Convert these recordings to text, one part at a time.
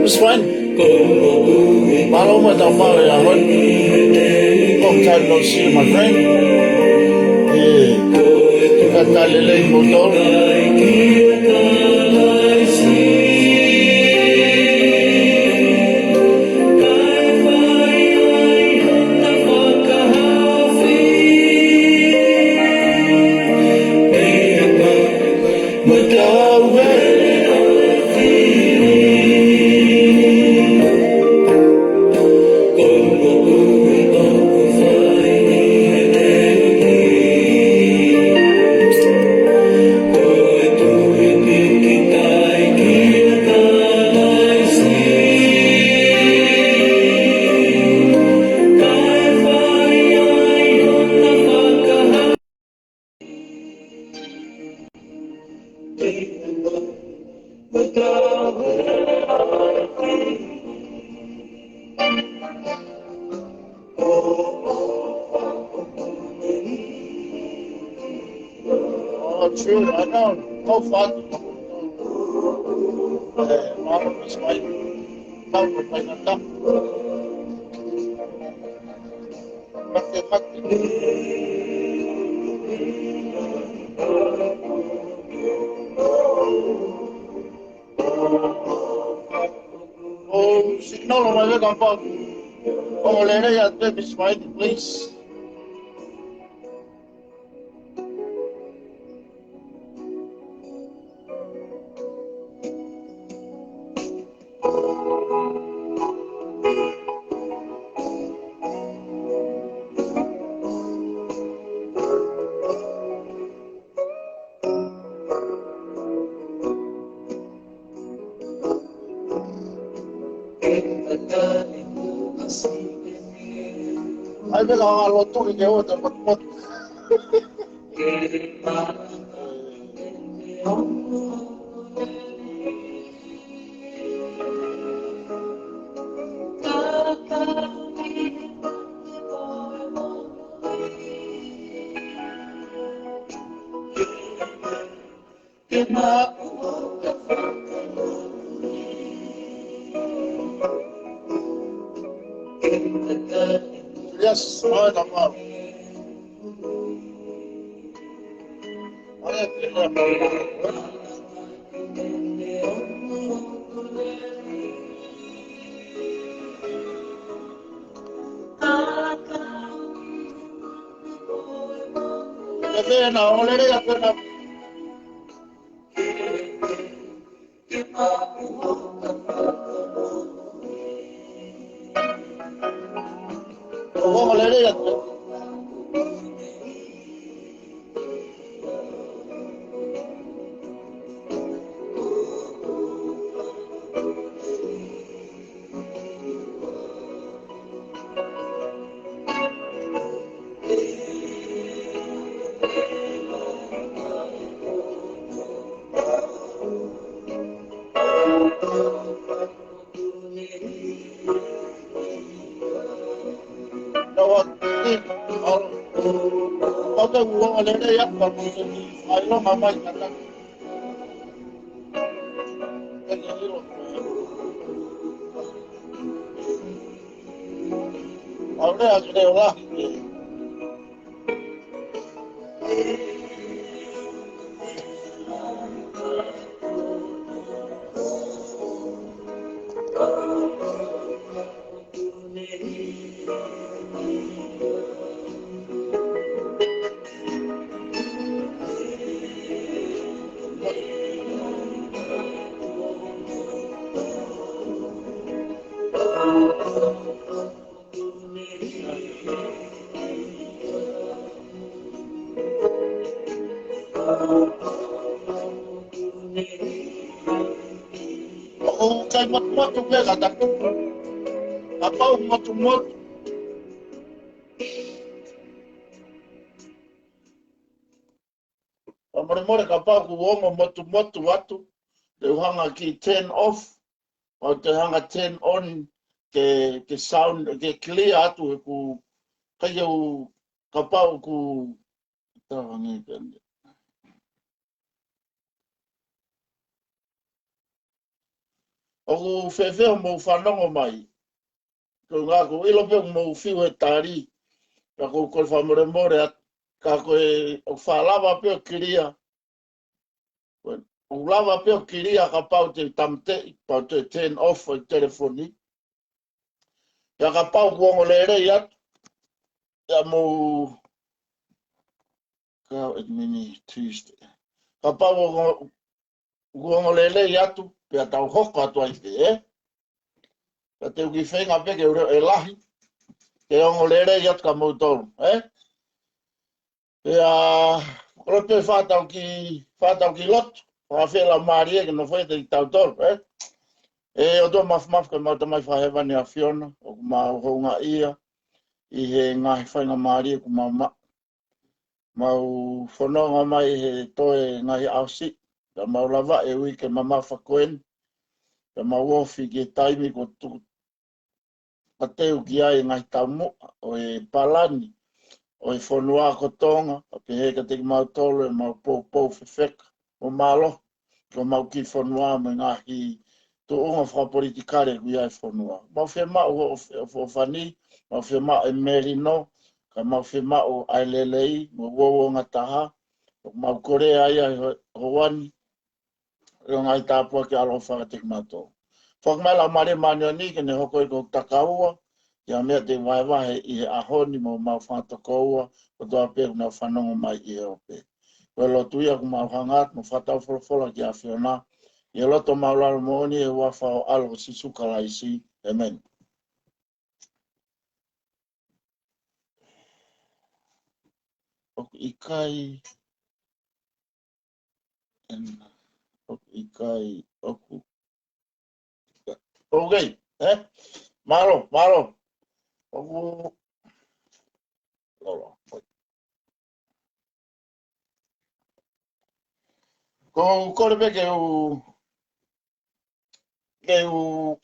It's fine. Malo mo tama yahon. Long time no see, my friend. Kata lelay motor. True, I know. No fun. Mom is my cover by the top. Oh, signal on my leg on pop. Oh, later, yeah, baby, smile, please. I think I'll talk to you about what. Yes, I know. Kay mat-mat yung gagata. Apa umat-umat. Amor kapag kuwong umat-umat watu. Te hanga ki turn off. O te hanga turn on. Ke sound, ke clear atu ku kaya kapag ku tawangi kanya. O ku fefe mo whanongo mai. Ko ngā ko ilo pe mo fiu he tari. Ka ko kol whamore more at. Ka ko e o whalawa pe o kiria. O lava pe o kiria ka pau te tamte. Pau te turn off o telefoni. Ia ka pau kuongo le rei at. Ia mo... Ka mini Tuesday. Ka pau kuongo le rei atu. Pea tau hoko atu ai Ka te uki whenga peke e lahi. Te ongo le rei atu ka mautoro. Pea... Kolo pe whātau ki lotu. Whawhela maari eke no whaita i tau toro. O tō maf ka mauta mai whahewani a Fiona. O kumau hounga ia. I he ngahi whainga maari e kumau mau whanonga mai he toe ngahi ausi. Ka mau lava e ui ke mamafa koen. Ka mau ofi ke taimi ko tuku. Ka teu ki ai ngahi tamu. O e palani. O e whanua ko tonga. Ka pe heka te ki mau tolo e mau pou whewheka. O malo. Ko mau ki whanua me ngahi to unga whapolitikare kui ai whanua. Mau whemau o whani. Mau whemau e merino. Ka mau whemau ai lelei. Mo wowo ngataha. Mau korea ia hoani. Reo ngai tāpua ki alo whakatik mato. Whakmaila mare manioni ke ne hoko i ko takaua. Ia mea te waiwahe i he ahoni mo mau whatakoua. Ko toa pe kuna whanongo mai i he ope. Koe lotu ia ku mau hangat mo whatau wholofola ki a Fiona. Ia loto mau lalo mooni e wafa o alo sisuka laisi. Amen. Oku ikai. Oku ikai. Oku. Okay. Malo. Oku. Lolo. Ko korebe ke u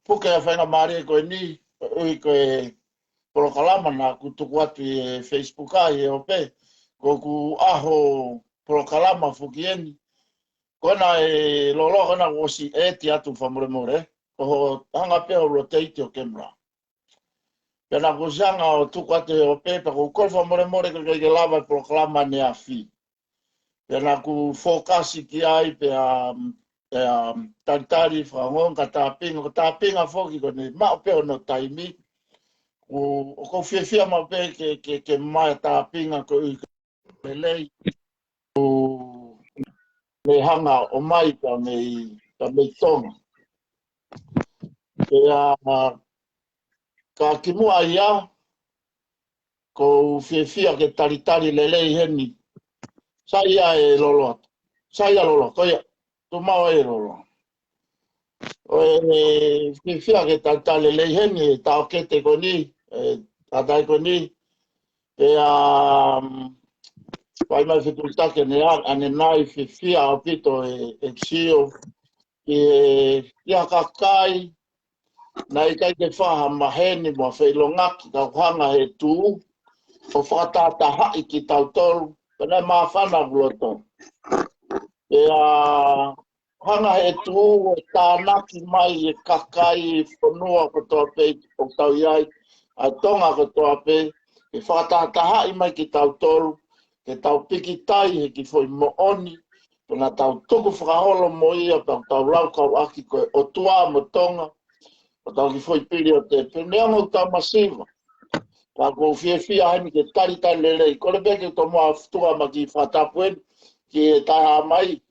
puke a whainga maari ko ni ui ko e polokalama na ku tuku atu i Facebook ai e ope ko ku aho polokalama fukieni kona e lolo kona wosi e ti atu whamuremore ko hanga pe o rotate o camera pena ko zanga o tuku atu e ope pa ko kol whamuremore ko ke lava polokalama ne a fi pena ku fokasi ki ai pe a tantari whangon ka tāpinga whoki ko ne mao peo no taimi o ko whiawhia ma pe ke mai tāpinga ko i ka lei o me hanga o mai ka me tonga ka kimua ia ko whiawhia ke taritari lelei heni sa ia e lolo sa ia lolo ko ia tu mau e lolo o e whiawhia ke taritari lelei heni tau kete ko ni tatai ko ni pai mai whitultake ane nai whiawhia o pito e xio ia kakai nai kai te whaha maheni mo whailongaki ka whanga he tū o whakatata hai ki tau toru pana mawhana guloto hanga he tū o tānaki mai e kakai whanua ko toa pe o tau iai a tonga ko toa pe e whakatata hai mai ki tau toru ke tau piki tai he ki foi mo oni pana tau tuku whakaholo mo ia tau lau kau aki koe o tua mo tonga o tau ki foi piri o te peneango tau masiva ka kou whiawhia haimi ke tari lelei kore peke to mua tua ma ki whatapuen ki e taha mai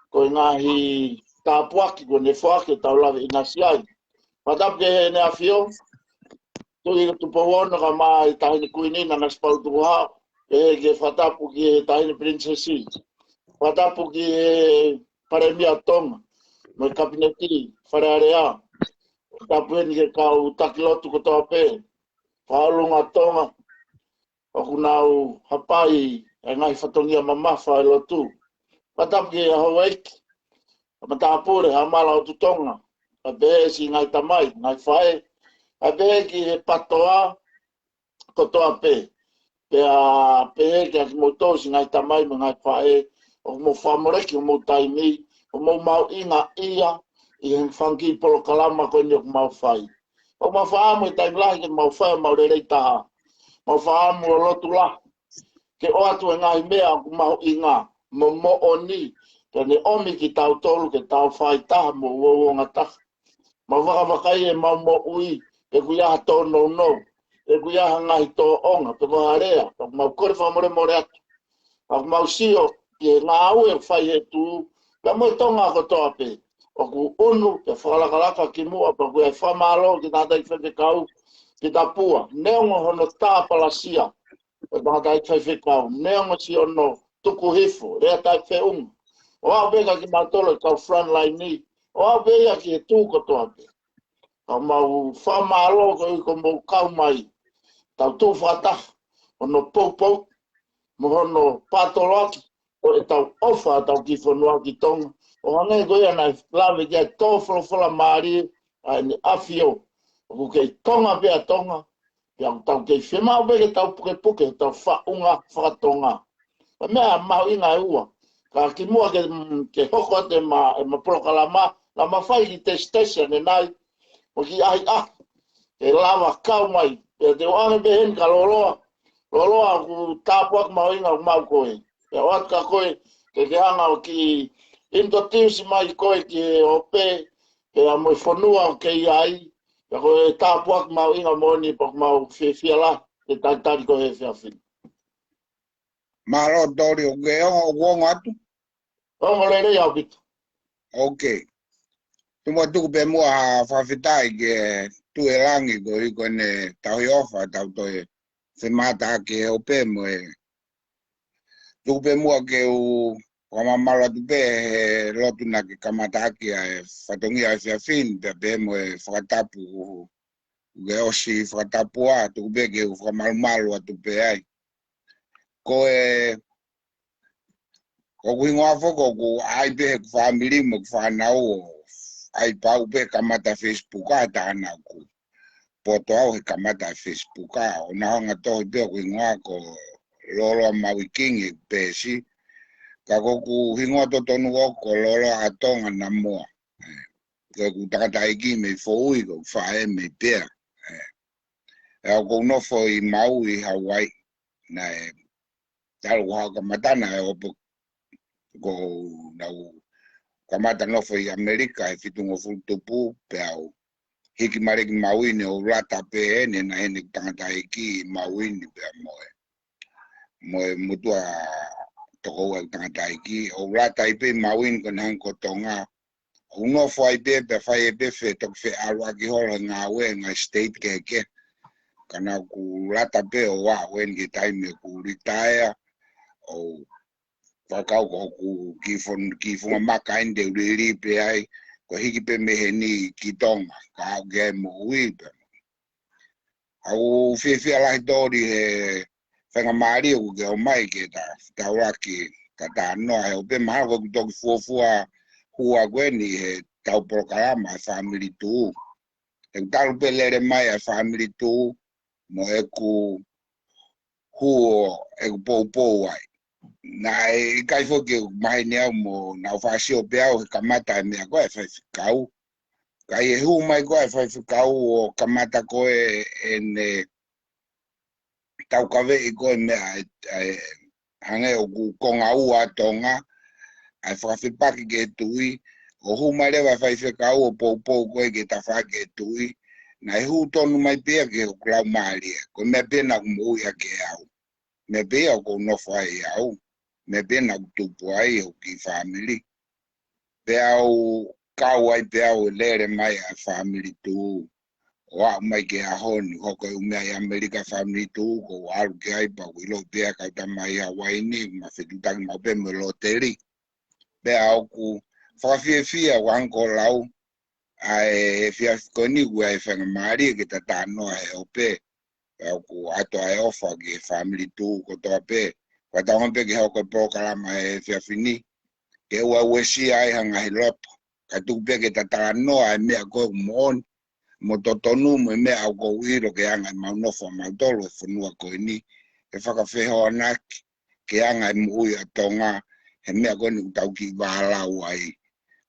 koe ngahi tāpuaki ko ne whake tau lawe inasiai whatapu ke he ne a whio tui ka tupawono ka mai tahini kuinina na spau tuku hao ke whatapu ki e tahini princesi whatapu ki e paremia tonga mo kabineti wharearea whatapueni ke kau takilotu ko toa pe whaolunga tonga oku nau hapai e ngai whatongia mamafa e lotu whatapu ki e Hawaii matapure hamala o tutonga a behe si ngai tamai ngai whae a behe ki he patoa ko toa pe pehe ki aki motosi ngai tamai me ngai whae o mo whamoreki o mo taimi o mau inga ia i en whangi polo kalama koe ni o mau whai. O mau whaamu i taimlahi ke mau whai mau rerei taha. Mau whaamu o lotu la. Ke o atu e ngai mea o mau inga mo o ni. Tane omi ki tau tolu ke tau whai taha mo uonga taha. Mau whakawakai e mau mo ui e kuiaha tō no. E kuiaha ngai tō onga pe waharea. Mau kore whamore more atu. Mau sio ke ngā au e whai he tū. Ka mo tonga ko toa pe. O ku unu te whakalakalaka ki mua pa koe whamalo ki tātai whewhekau ki tā pua. Neongo hono tā palasia o tātai whewhekau. Neongo si ono tuku hifo, rea tai wheunga. O au beka ki mātolo kau frontline ni. O au beka ki e tū ko toa pe. Ka mau whamalo ko i ko mau kau mai. Tau tū whataha. Ono poupou. Mo hono pātoloaki. O e tau ofa tau ki whanua ki tonga. O hangai koe ana lawe kia tō wholofola maari a ni awhio. O ku kei tonga pia tonga. Pia tau kei whemau peke tau puke tau whaunga whakatonga. Pa mea mau inga e ua. Ka ki mua ke hoko te ma polokalama. La mawhai ki te station e nai. O ki ahi ke lawa kau mai. Pia te oange behen ka loloa. Loloa ku tāpuak mau inga mau koe. Pia oat ka koe ke hanga o ki introduce mai koe ki ope, ke a moi whanua o kei ai, ke koe tāpuak mau inga moni pak mau whiawhia la, ke tātari koe he whiawhina. Malo tori o ke o wongo atu? Ongo rei au bitu. Ok. Tuma tuku pe mua whawhitai ke tu e langi ko i kone tauhi ofa tau toi se mata ke ope mo e. Tuku pe mua ke u Whamamalo tu pe he lotu na ke kamataki e whatongia e whiawhin pe mo e whakatapu ke osi whakatapu a tuku pe ke u whamalumalu atu pe ai. Ko e ko kuingoa whoko ku ai pe he ku whamiri mo ku whanau o ai pau pe kamata Facebook a tāna ku poto au he kamata Facebook a o nahonga tohi pe kuingoa ko lolo mawikingi pe si ka koku hingoa totonu o ko lolo atonga na moa. Ka ku takataiki me fōui ko whae me pēr. E au kou nofo i mau i Hawaii na e talu hao kamatana e opo ko nau kamata nofo i Amerika e fitungo fultupu pe au hiki mariki mauini o rata pe ene na hene takataiki mauini pe moe. Moe mutua toko e takataiki o rata ipe mauini kon hanko tonga uno foi be fai be fe tok fe alwa ki hol nga we nga state ke kana ku rata be o wa wen ki time ku retire o pakau ko ku ki fon maka inde ri pe ai ko hiki pe me ni ki tonga ka ge mo wi be au fe ala dori he fenga mari u ge o mai ke ta wa ki ka ta no ai o be ma ko tok fua hua gweni he tau programa family tu. E tau pelere mai a family tu mo e ku huo e ku pou ai. Na e kai fo ke mai ne mo na fasio pe au kamata me ko e fa kau. Kai e hu mai ko e fa kau o kamata ko e en tau kave e ko me hange o ku konga ua tonga ai fa paki ke tui o hu mai lewa fai kau o pou koe ke ta fa ke tui na e hu tonu mai pe ke o klau mali ko me pe na mo ya ke au me pe o ko no fai au me pe na tu puai o ki family pe au kau ai pe au lere mai a family tu o mai ke a hon ho ko me ai America family tu ko al ke ai pa wi lo pe ka ta mai a waini ma fe tu tang ma pe me lo teri pe au ku fia wanko lau ai fia koni ua e whanga maari ke ta no e ope au ku ato ai ofa ke family tu ko toa pe wata hompe ke hau ko po kalama e fia fini ke ua uesi ai hanga hi loto ka tu pe ke ta no ai mea ko mon mo totonu mo mea au ko uiro ke anga mau nofo mau tolo e whanua ko ini e whakawheho anak ke anga i mui a tonga he mea koni utau ki wālau ai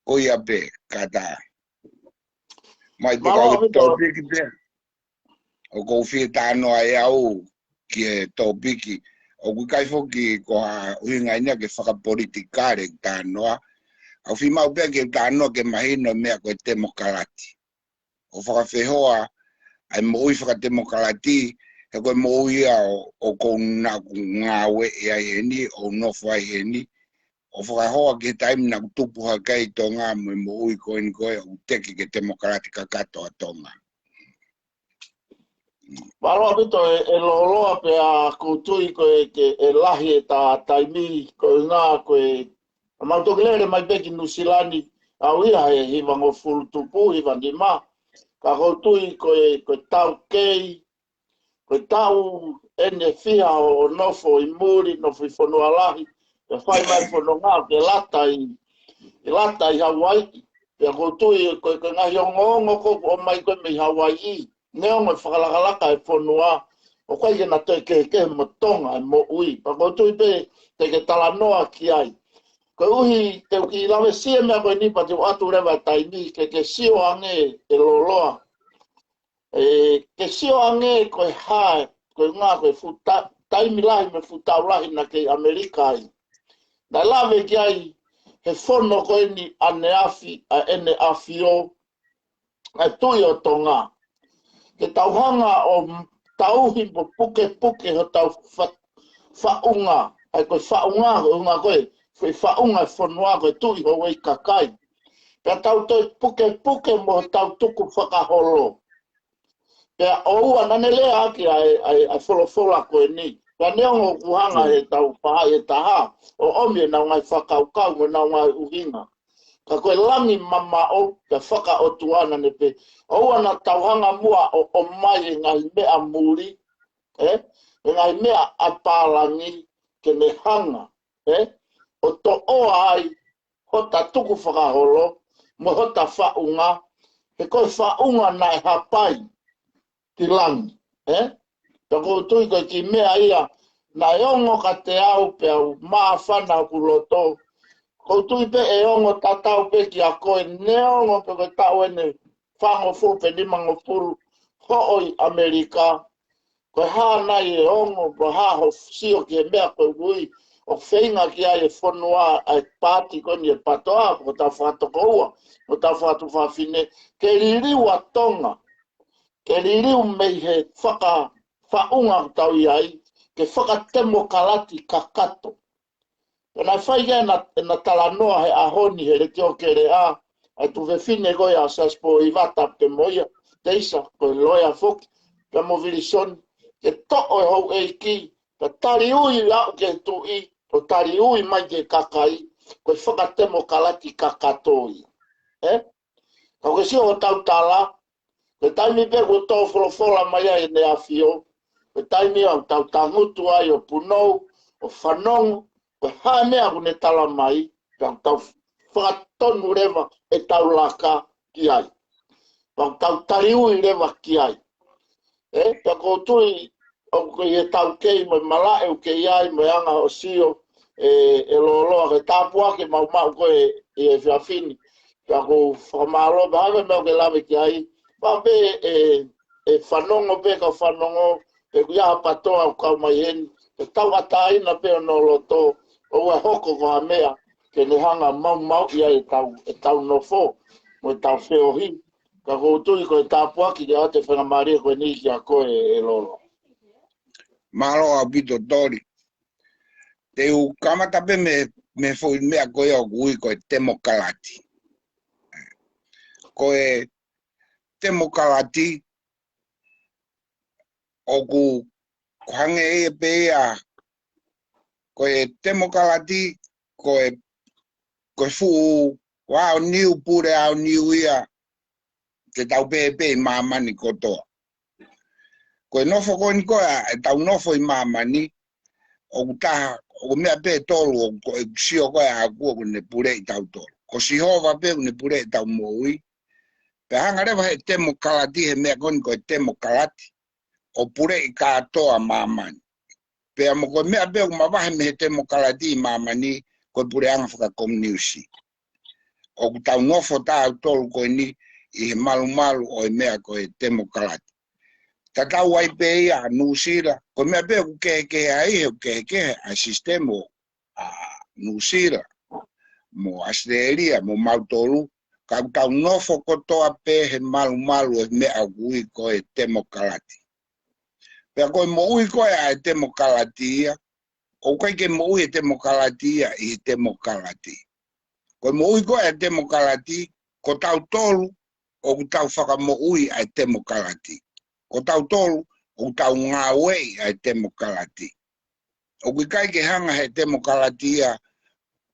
o ia pe kata mai to Malo ka Vito. topiki pe o ko fi tano ai au ki topiki o ku kai foki ko a uinga ina ke faka politikare tano au fi mau pe ke tano ke mahino me ko demokrati o faka fehoa ai mo i faka demokrati e ko mo ia o ko na ngawe ia ni o no fai ni o whakahoa ke taim na tupu hakai tonga mo ui koin koe o teki ke demokratika katoa tonga. Malo Vito e loloa pe a kutui koe ke e lahi e ta taimi koe ngā koe mautokilere mai peki nusilani au ia he hivango fulu tupu hivan di ma ka kutui koe tau kei koe tau ene fia o nofo i muri nofo i whanua lahi e whai mai whanua ngā ke lata i Hawaii pe a kutui koe ngahi o ngongo koko o mai koe me Hawaii neongo e whakalakalaka e whanua o koe ke na toi ke mo tonga e mo ui pa kutui pe te ke talanoa ki ai ko uhi te ki lawe sia mea koe nipa te atu rewa taimi ke sio ange e loloa ke sio ange koe hae koe ngā koe futa taimi lahi me futau lahi na ke Amerika ai na lawe ki ai he whono koe ni ane afi a ene afio a tui o tonga ke tauhanga o tauhi po puke ho tau whaunga ai koe whaunga unga koe foi whaunga whanua koe tui ho wei kakai. Pea tau toi puke mo tau tuku whakaholo. Pea oua nane lea aki ai wholofola koe ni. Pea neongo kuhanga he tau whahai e taha. O omie na ngai whakaukau mo na ngai uhinga. Ka koe langi mama o te whaka o tuana ne pe. Oua na tauhanga mua o mai e ngai mea muri. E ngai mea apalangi ke ne hanga. O to o ai hota tuku whakaholo, mo hota whaunga, he koe whaunga na e hapai ti langi. Tako tui koe ki mea ia, na e ongo ka te au pe au maa whana ku loto. Ko tui pe e ongo tatau pe ki a koe neongo pe koe tau ene whango furu pe limango furu ho oi Amerika. Koe hānai e ongo, po hāho sio ki e mea koe ui, o whainga ki ai e whanua ai pāti koni e patoa, ko tau whātoko ua, ko tau whātu whawhine, ke ririu a tonga, ke ririu mei he whaunga tau i ai, ke whakatemo kalati kakato. Pena whaiga e na talanoa he ahoni he reki o kere a, ai tu whewhine goia a saspo i wata pe moia, teisa, koe loia whoki, pe mo virisoni, ke to'o e hou e ki, pe tari ui au ke tu i, o tari ui mai ke kakai, koe whakatemo kalati kakatoi. Ka koe si o tau tala, koe taimi pe ko tau wholofola mai ai ne awhio, koe taimi au tau tangutu ai o punou, o whanongo, koe hae mea kune tala mai, ka tau whakatonu rewa e tau laka ki ai. Ka tau tari ui rewa ki ai. Ka ko tui, o koe e tau kei mo mala e u kei ai mo anga o sio, e loloa ke tāpua ke mau koe e whiawhini. Ka ko whamalo, ba hawe meo ke lawe ki ai. Pa pe e whanongo pe ka whanongo, pe kuia patoa o kau mai heni. Ke tau ataina pe o no loto, o e hoko ko ha mea, ke ne hanga mau ia e tau no fo, mo e tau whiohi. Ka ko tui ko e tāpua ki ke ate whanamaria koe ni ki a koe e lolo. Malo a pito tori. Te u kamata pe me foi mea koe o kui koe temokalati. Koe temokalati o ku hange e pe a koe temokalati koe fu wao niu pure au niu ia ke tau pe mamani kotoa. Koe nofo koe ni koe e tau nofo i mamani o kutaha o mea pe tolu o koe sio koe a kua kune pure i tau tolu. Ko si hova pe kune pure i tau moui. Pe hanga rewa he temo kalati he mea koni koe temo kalati o pure i katoa mamani. Pe amo koe mea pe o mawahe me he temo kalati i mamani koe pure anga whaka komniusi. o tau nofo tā tolu koe ni i he malu o e mea koe temo kalati. Ta tau ai pe ia nusira, ko mea pe ku ke ai ke a sistemo a nusira mo Australia mo mautolu ka tau nofo kotoa pe he malu e mea kui koe temo kalati. Pea koe mo ui koe a temo kalati ia, o kai ke mo ui temo kalati ia i temo kalati. Koe mo ui koe a temo kalati, ko tau tolu o ku tau whaka mo ui a temo kalati. Ko tau tolu o tau ngā wei a temo kalati. O kui kai ke hanga he temo kalati ia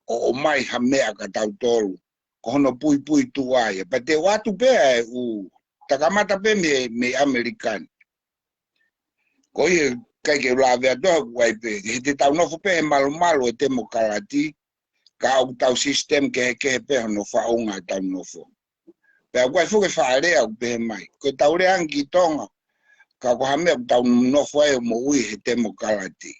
o mai ha mea ka tau tolu. Ko hono pui tu aia. Pa te watu pea e u takamata pe me Amerikani. Ko i kai ke rawea toa kuai pe. He te tau nofo pe he malu e temo kalati. Ka au tau sistem ke he pe hono whaunga e tau nofo. Pea kuai fuke whaarea u pe he mai. Ko tau reangi tonga. Ka ko hamea ku tau nofo e mo ui he temo kalati.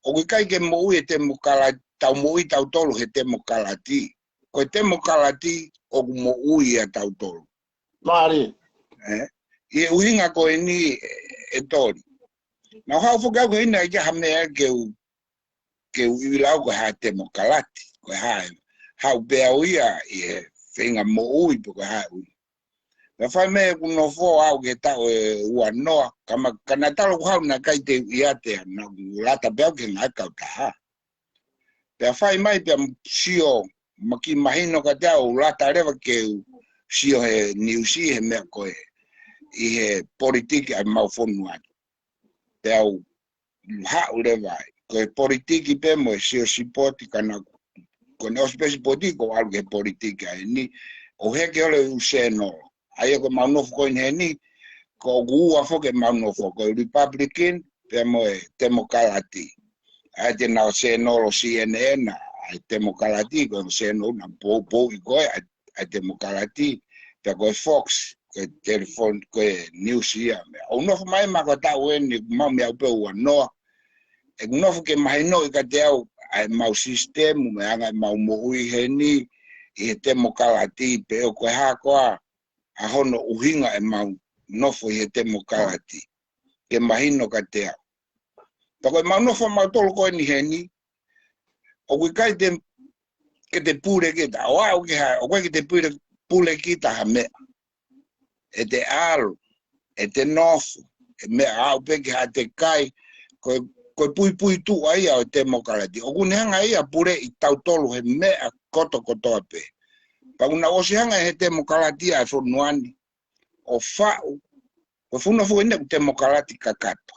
O kui kai ke mo ui he temo kalati. Tau mo ui tau tolu he temo kalati. Ko temo kalati o ku mo ui a tau tolu. Mari. I uhinga ko ni e tori. Na hau fuka ko ina ke hamea ke u ilau ko ha temo kalati. Ko hau bea uia i he whenga mo ui po ko ha ui. Na whai mea ku no fo au ke tau e ua noa. Kana talo ku hau na kai te iate na lata bea ke ngai kau taha. Pea whai mai pea sio maki mahino ka te au lata rewa ke sio he niusi he mea koe i he politiki ai mau fonu atu. Te au hau rewa koe politiki pe mo e sio sipoti kana kone ospesi politiki ko alu ke politiki ai ni o heke ole useno. Ai ko mau nofo koe he ni ko ua foke mau nofo koe Republican pe mo e temo kalati. Ai te nao senolo CNN ai temo kalati ko seno na po i koe ai temo kalati pe koe Fox koe telefon koe news ia o nofo mai ma ko tau eni mau me au pe ua noa e nofo ke mai no i ka te au ai mau sistemu me anga mau mo ui he ni i temo kalati pe o koe hakoa a hono uhinga e mau nofo i temo kalati ke mahino ka te au. Tako mau nofo mau tolo koe ni he ni o kui kai te ke te pure kita o au ke hai o koe ke te pure kita ha mea e te alo e te nofo e mea au pe ke ha te kai koe pui tu ai au temo kalati o kune hanga ia pure i tau tolu he mea koto ape pa una o se hanga he temo kalati a fonuani o fa'u o funa fu ina temo kalati kakato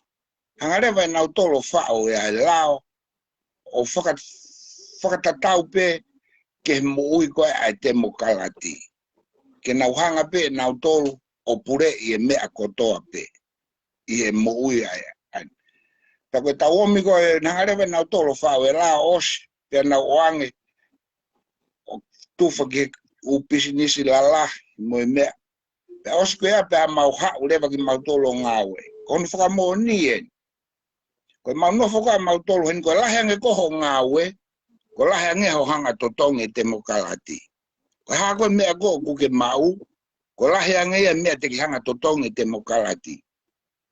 hanga rewa na tolo fa'u e ai lao o whakatatau pe ke mo ui koe ai temo kalati ke nau hanga pe nau tolu o pure i e mea kotoa pe i e mo ui ai ta koe tau omi koe hanga rewa nau tolo fa'u e lao osi pe nau oange o tufa ke upisi nisi lala mo e mea pe osi koe a pe a mau hau rewa ki mau tolo ngawe koni whaka mo ni e koe mau nofo koe mau tolo hen koe lahe ange koho ngawe ko lahe ange ho hanga totonge temo kalati koe haa koe mea koe kuke mau ko lahe ange ia mea teki hanga totonge temo kalati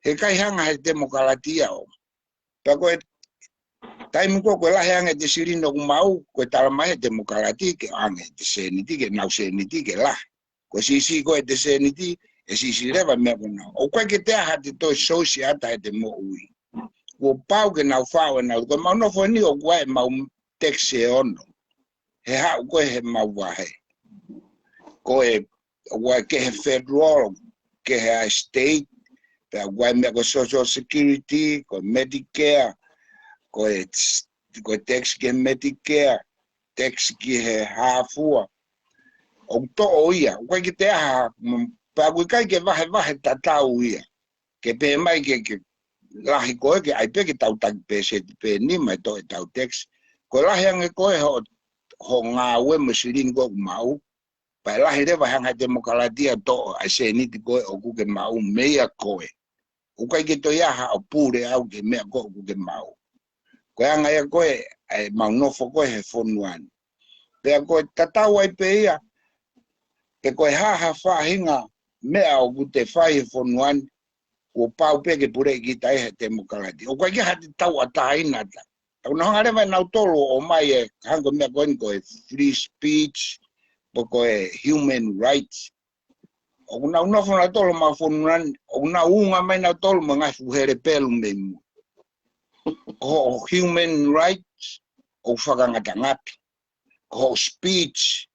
he kai hanga he temo kalati au pa koe taimu koe lahe ange te sirino ku mau koe talamahe temo kalati ke ange te seniti ke nau seniti ke lah koe sisi koe te seniti e sisi rewa mea koe o koe ke te aha te toi sosi ata he te mo ui ko pau ke nau whao e nau koe mau nofo ni o koe mau tekse ono he hau koe he mau wahe koe ke he federal ke he state pe koe mea koe social security koe Medicare koe tax ke Medicare tax ki he hafua o to o ia koe ki te aha pa koe kai ke wahe tatau ia ke pe mai ke lahi koe ke ai pe ke tau taki pe se pe ni mai to e tau tax ko lahi ange koe ho ngā we masirin koe mau pa lahi rewa hanga temo kalatia to ai se niti koe o kuke mau mea koe o kai ke to iaha o pure au ke mea koe o kuke mau koe anga ia koe ai mau nofo koe he fonuani pea koe tatau ai pe ia ke koe haha whahinga mea o te whai whonuan o pau peke pure ki tai he demokalati. O koe ki hati tau a taina ta. Tau na hanga rewa nau tolo o mai e hango mea koe free speech, po koe human rights. O kuna unofo na tolo ma whonuan, o kuna unga mai na tolo ma ngai fuhere pelu me mu. O human rights, o whakangata ko speech,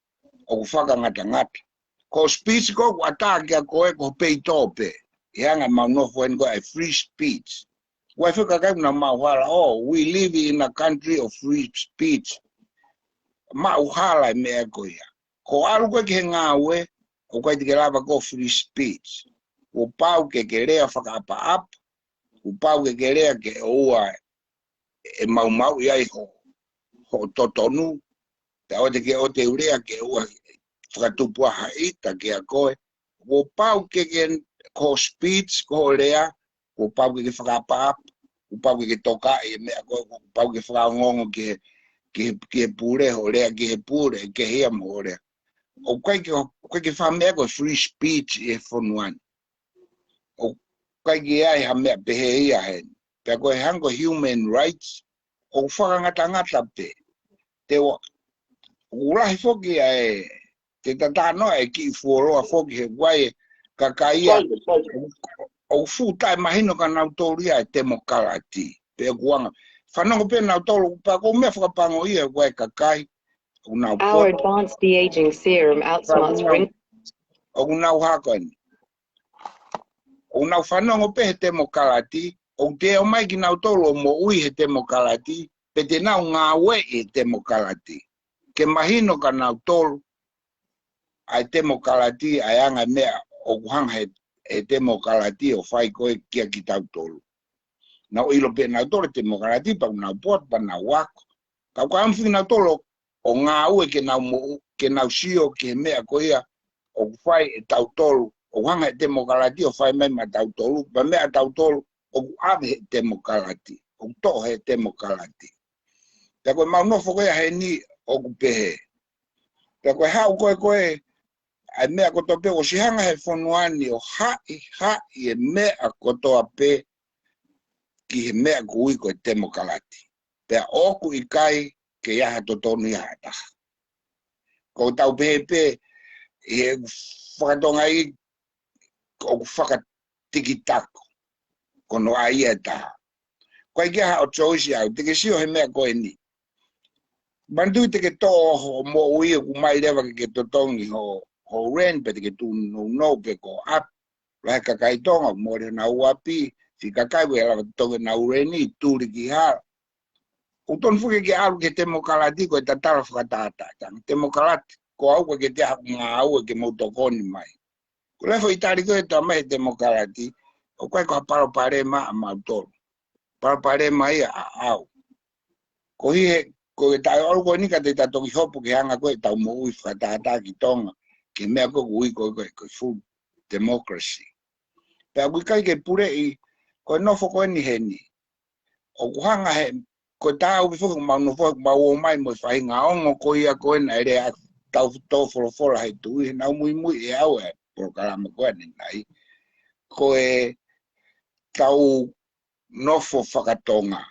o whakangata ko speech ko atake a koe ko pei tope. Ianga maunofo en koe free speech. Wai whikakai na mauhala, oh, we live in a country of free speech. Mauhala mea koe. Ko alu koe ke ngawe, o koe te lava ko free speech. O pau ke rea whakaapa o pau ke rea ke oa e mau iai ho totonu. Te o te ke o te urea ke oa whakatupua haita ke a koe. O pau ke ko speech ko rea, o pau ke whakaapa o pau ke toka e mea koe, o pau ke whakangongo ke pure ho rea, ke pure, ke hea mo rea. O koe ke whamea ko free speech e whonuan. O koe ke ai ha mea pehe ia hen. Pea koe hango human rights, o whakangata pe. Te o urahi whoki e, te tatano e ki fuoroa whoki he guai kakaia. O futai mahino ka nau tōria e demokalati. Pe kuanga. Whanongo pe nau tōru, pa ko mea whakapango ia guai kakai. Our advanced de-aging serum outsmarts ring. O nau hakon. O nau whanongo pe he demokalati. O te o mai ki nau tōru mo ui he demokalati. Pe te nau ngā we e demokalati. Ke mahino ka nau tōru. Ai demokalati ai anga mea o kuhanga he demokalati o whai koe kia ki tau tōru. Nau ilo pe nau tōru demokalati pa nau pot pa nau wako. Kau ka amwhi nau tōru o ngā ue ke nau sio ke mea koea o whai e tau tōru. O hanga he demokalati o whai mai ma tau tōru. Pa mea tau tōru o ave he demokalati. O tō he demokalati. Pea koe mau nofo koea he ni o kupehe. Pea koe hau koe ai mea koto pe o sihanga he whonuani o hai e mea kotoa pe ki he mea kui koe demokalati. Pea oku i kai ke iaha totonu iaha taha. Ko tau pe i he whakatonga i o whakatiki tako. Kono a ia taha. Koe ki aha o choisi au, teke sio he mea koe ni. Bandu teke tō ho mo ui ku mai rewa ke totongi ho ren pe teke tu no pe ko ap. Lai kakai tonga mo re na uapi. Si kakai we ala tonga na ureni turi ki haa. Uton fuke ke alu ke demokalati ko e tatara whakatata. Demokalati ko au ke te haku ngā au ke mautokoni mai. Ko lefo i tari koe ta mai demokalati. O koe ko haparo pare ma a mautoro. Paro pare mai a au. Ko hihe ko e tai olu koe nika te tatoki hopu ke hanga koe tau mo ui whakatata ki tonga. Ke mea koe ui koe full democracy. Pea kui kai ke pure i koe nofo koe ni he ni. O kuhanga he koe tā upi fuku mau nofo mau o mai mo whahinga ongo koe ia koe na ere a tau tō wholofola hei tui he nau mui e au e prokarama koe ni nai. Koe tau nofo whakatonga.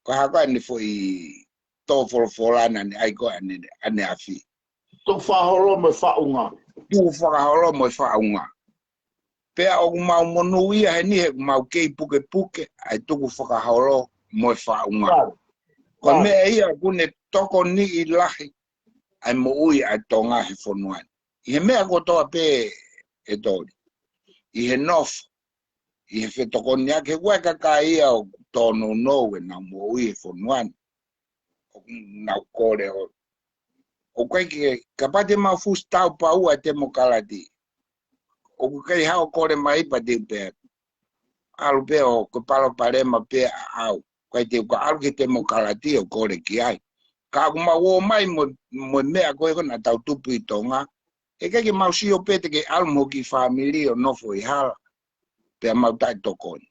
Koe haka ni fo i tō wholofola nani ai koe ane awhi. Tō whahoro me whaunga. Tu whakaholo mo whaunga. Pea o mau monu ia he ni he mau kei puke ai tuku whakaholo mo whaunga. Ko mea ia kune toko ni i lahi ai mo ui ai tonga he whonuan. I he mea kotoa pe e tori. I he nofo. I he whetoko ni ake weka ka ia o tono no e na mo ui he whonuan. O nau kore o. O kai ke kapate mau fustau pa ua demokalati. O kai hao kore mai pa te pe. Alu pe o ko palo parema pe au. Kai te ko alu ke demokalati o kore ki ai. Ka kuma wo mai mo mea koe kona tau tupu i tonga. E kai ke mau sio pe te ke alu mo ki famili o nofo i hala. Pe mau tai tokoni.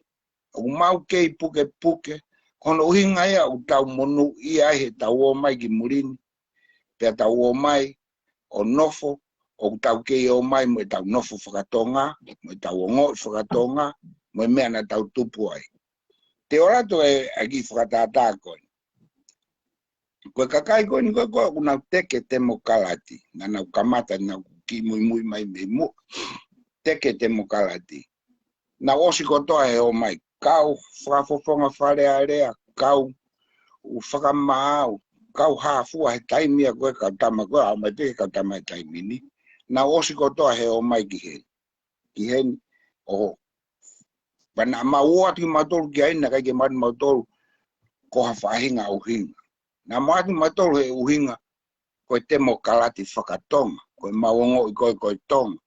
O mau kei puke. Kono uhinga ia o tau monu i ai he tau o mai ki murini. Pe tau o mai o nofo o tau ke o mai mo tau nofo whakatonga, mo tau ongo whakatonga, mo mea na tau tupu ai. Te ora to e aki whakatata koe. Koe kakai koe ni koe koe unau teke te mo kalati, na nau kamata nau ki mui mai me mu, teke te mo kalati. Na osi kotoa he o mai, kau whakafofonga whare area, kau u whakamaau, kau hafua he taimia koe kau tama koe, au mai teke kau tama he taimini. Na osi kotoa he o mai ki hen, o pana maua ti matolu ki aina kai ke mati matolu ko ha whahinga uhinga. Na mati matolu he uhinga koe te mo kalati whakatonga, koe mawongo i koe tonga.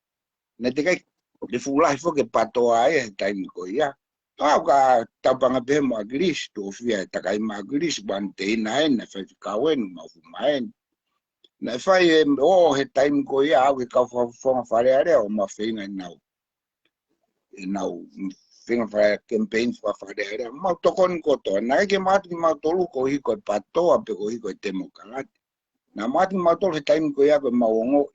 Na te kai le fulahi fo ke patoa e taimi koe ia. Tau ka taupanga pehe mo agirisi, tu ofia e takai ma agirisi, wan te ina ena, whai kawenu ma ufuma ena. Na whai e o he taimi koe ia, au ke kau whafonga whare area o ma whainga e nau whenga whare campaign whare area. Mau tokoni kotoa, na eke mati ki mau tolu ko hi koe patoa pe ko hi koe temo kalati. Na mati mau tolu he taimi koe ia koe mawongo,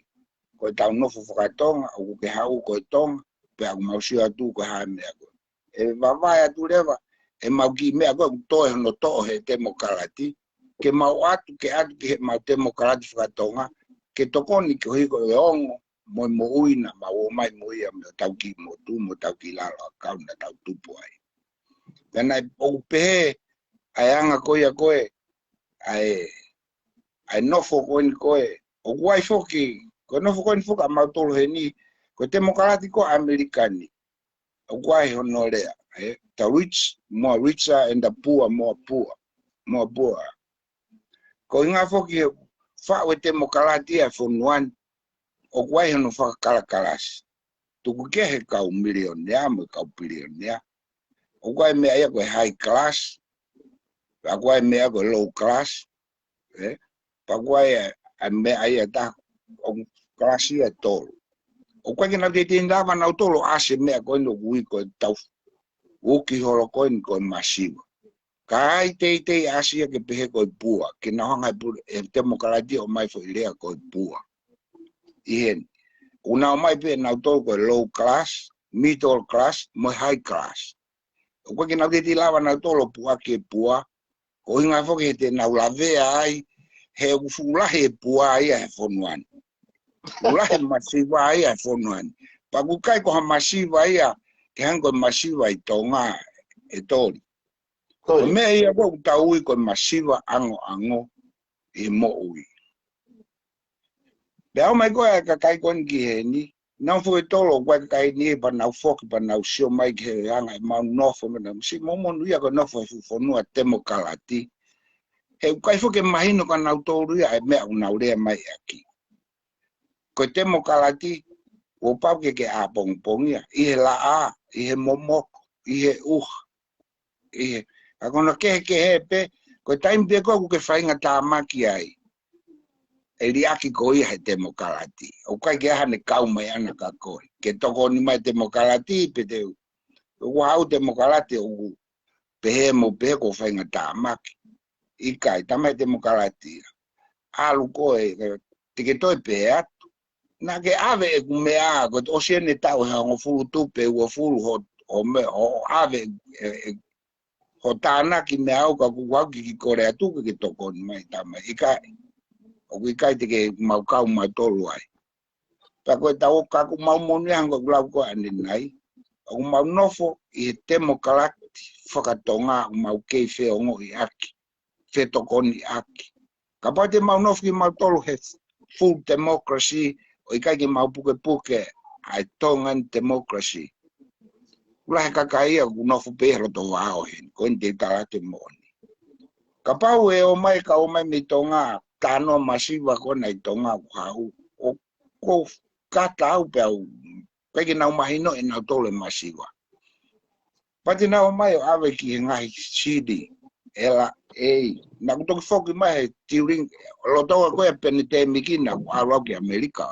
koe tau nofo whakatonga, au ke hau koe tonga, pe au mau siwa tu koe hae mea koe. E wawai atu rewa, e mau ki mea koe toe hono toa he temo kalati, ke mau atu ke he mau temo kalati whakatonga, ke tokoni ke hoi koe ongo, moi mo uina, ma o mai mo ia, mo tau ki mo tu, mo tau ki lalo a kau na tau tupu ai. Pena i o pehe, ai anga koe a koe, ai nofo koe ni koe, o guai foki, koe nofo koe ni foka mau tolu he ni, koe temo kalati koe Amerikani, o guai hono rea, the rich more richer and the poor more poor. Ko inga foki whawe temo kalati a fonuan, o guai hono whakakalakalas. Tuku ke he kau milionea, mo kau bilionea. O guai mea ia koe high class, pa guai mea koe low class, pa guai mea ia ta o class ia tolu. O guai kina te tindawa nau tolu ase mea koe no gui koe tau uki holo koe ni koe masiwa. Kai te asia ke pehe koe pua, ke nahonga e temo kalati o mai fo ilea koe pua. Ihen. Una o mai pe nau tolu koe low class, middle class, mo high class. O koe kina te lawa nau tolu pua ke pua, o hinga foke he te nau lavea ai, he ufulahe pua ia he fonuani. Ulahe masiwa ia he fonuani. Pakukai koha masiwa ia, ke hanko masiwa i tonga e tori. Ko mea ia koe utaui koe masiwa ango e mo ui. Pe au mai koe kakai koe ki he ni, nau fo e tolo koe kakai ni e pa nau foki pa nau sio mai ki he anga e mau nofo me na msi momonu ia koe nofo e fufonua temo kalati. He kai foke mahino ka nau tolu ia e mea unau rea mai aki. Koe temo kalati, o pau ke a pongpongia, ihe la a, ihe momoko, ihe ihe. Akona ke he pe, ko taim pe ko ke whainga tā maki ai. E riaki ko ia he temo kalati. O kai ke hane kau mai ana ka koe. Ke toko ni mai temo kalati, pe te u hau temo kalati u pehe mo pehe ko whainga tā maki. Ikai, tamai temo kalati. Alu koe, te ke toi pehe atu. Na ke ave e kumea, ko o siene tau he hongo fulu tupe, ua fulu ho ave ho tāna ki me au ka kukuau ki kore atu ke toko ni mai tamai. Ikai, o ikai te ke mau kau mai tolu ai. Pa koe tau ka ku mau moni hango kulau koe ane nai. O mau nofo i he temo kalati whakatonga o mau kei whea ongo i aki. Whe toko ni aki. Ka pai te mau nofo ki mau tolu he full democracy o ikai ki mau puke ai tongan democracy. Ulahe kakaia ku nofu pehro to wao hen, ko inte talate moni. Kapau e o mai ka o mai me tonga, tano masiva ko na tonga hau, o ko kata au pe au, peke nau mahino e nau tole masiva. Pati nau mai o ave ki he ngai sidi, ela ei, na kutoki foki mai he tiuring, lo toa koe penite mikina ku alau ki Amerika,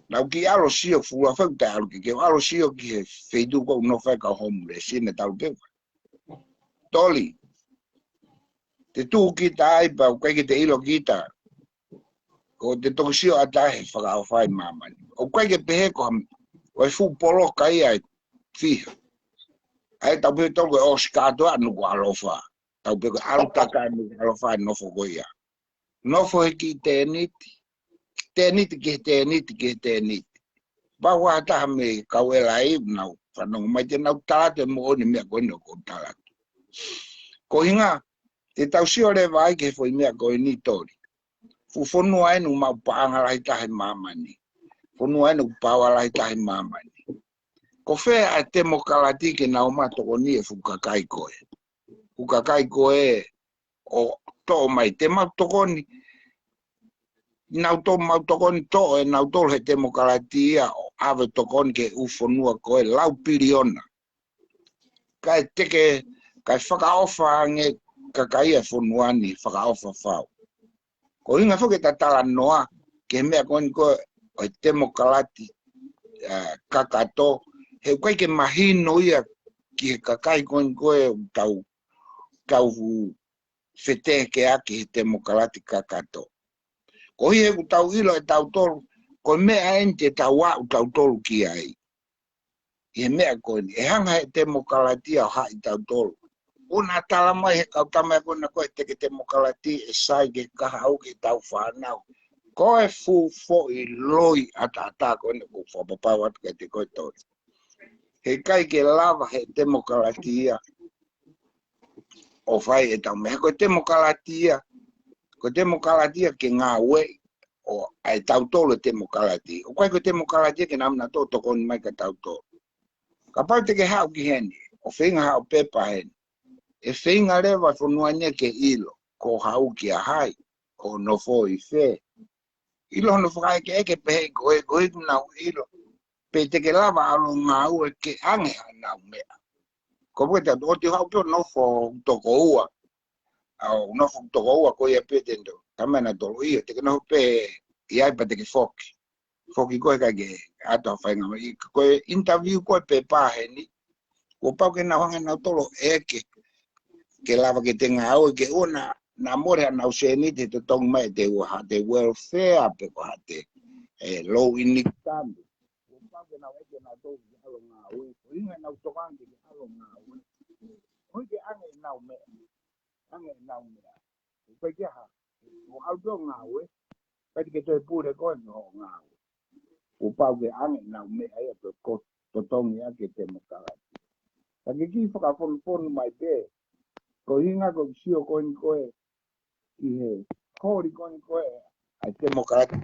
Nau ki alo sio fua whau te alu ki alo sio ki he wheitu kou no whai ka homeless ine tau pewa. Toli, te tū ki ta ai pau kai ki te ilo ki ta, ko te tokisio atahe whakaawhai mamani. O kai ke pehe ko o fu polo kai ai fiha. Ai tau pe tolu o skato anu ko alofa. Tau pe alu taka anu alofa nofo goia. Nofo heki teniti ke teniti. Bawa ata me kawelai nau whanong mai te nau tāte mo oni mea koe no ko tālatu. Ko hinga, te tau sio le vai ke foi mea koe ni tori. Fu fonu ai nu mau paanga lai tahe mamani. Fonu ai nu pawa lai tahe mamani. Ko fea a te mokalati ke nau matoko ni e fukakai koe. Fukakai koe o to mai te mau tokoni. Nau to mau tokoni to e nau tol he te mokalati o ave tokoni ke ufonua koe lau piriona. Kai teke, kai whakaofa nge kakai e fonuani, whakaofa whau. Ko inga whoke tatala noa, ke mea koe koe o te mokalati kakato, he kai ke mahino ia ki he kakai koe koe tau whete ke aki he te mokalati kakato. Ko hi he ku tau ilo e tau tolu, ko mea ente tau wau tau tolu ki ai. I he mea koe ni, e hanga he te mokalati au hai tau tolu. Una tala mai he kau tamai kona koe teke te mokalati e sai ke kaha au ke tau whanau. Koe fu fo i loi ata koe ne ku whapapau atu ke te koe tori. He kai ke lava he te mokalati ia. O whai e tau meha koe te mokalati ia. Ko te mokalati ke ngā wei o ai tau tolu te mokalati. O kai ko te mokalati ke namna tō tokoni mai ka tau tolu. Ka pau te ke hau ki heni, o whinga hau pepa heni. E whinga rewa whanua ke ilo, ko hau ki a hai, ko nofo i whē. Ilo no whakai ke eke pehe koe nau ilo. Pe te ke lava alo ngā ua ke ange nau mea. Ko pue te o te hau pio nofo toko ua. Au nofo toko ua ko ia petendo. Tamana tolo ia, te ke noho pe i aipa te ke whoki. Whoki koe kai ke ato whainga. Koe interview koe pe pāheni. Ko pau ke nau hanga nau tolo eke. Ke lava ke te ngā au ke ona na more nau senite te tong mai te ua te welfare pe ko te low income. Ko pau ke nau eke nau tolo ke alo ngā ui. Ko inga nau tokange ke alo ngā ui. Hui ke ange nau mea. Ange nau mea. Ko ke ha. Ko au tō ngā ui. Pati ke toi pūre koe no ngā ui. Ko pau ke ange nau mea ia ko totongi ake te mokalati. Ka ke ki whakafonu mai pē. Ko hinga ko sio koe ni koe i he hori koe ni koe ai te mokalati.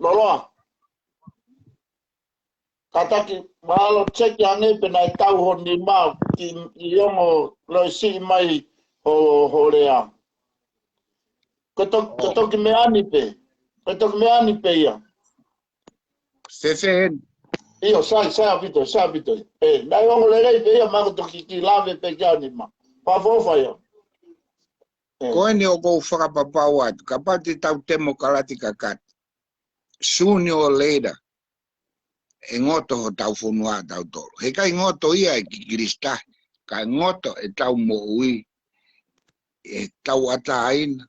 Loloa. Kataki, mahalo cheki ane pena i tau honi mau ki i ongo loi si mai ho rea. Koto ki me ani pe. Koto ki me ani pe ia. Fefe Iyo, sai abito. Nai ongo le rei pe ia mako toki ki lave pe kia ni ma. Pafofa ia. koe ni o kou whakapapau atu. Ka pau te tau te mokalati kakati. Sooner or later. E ngoto ho tau whunua tau tolo. He kai ngoto ia e ki kirista. Ka ngoto e tau mo ui. E tau ata aina.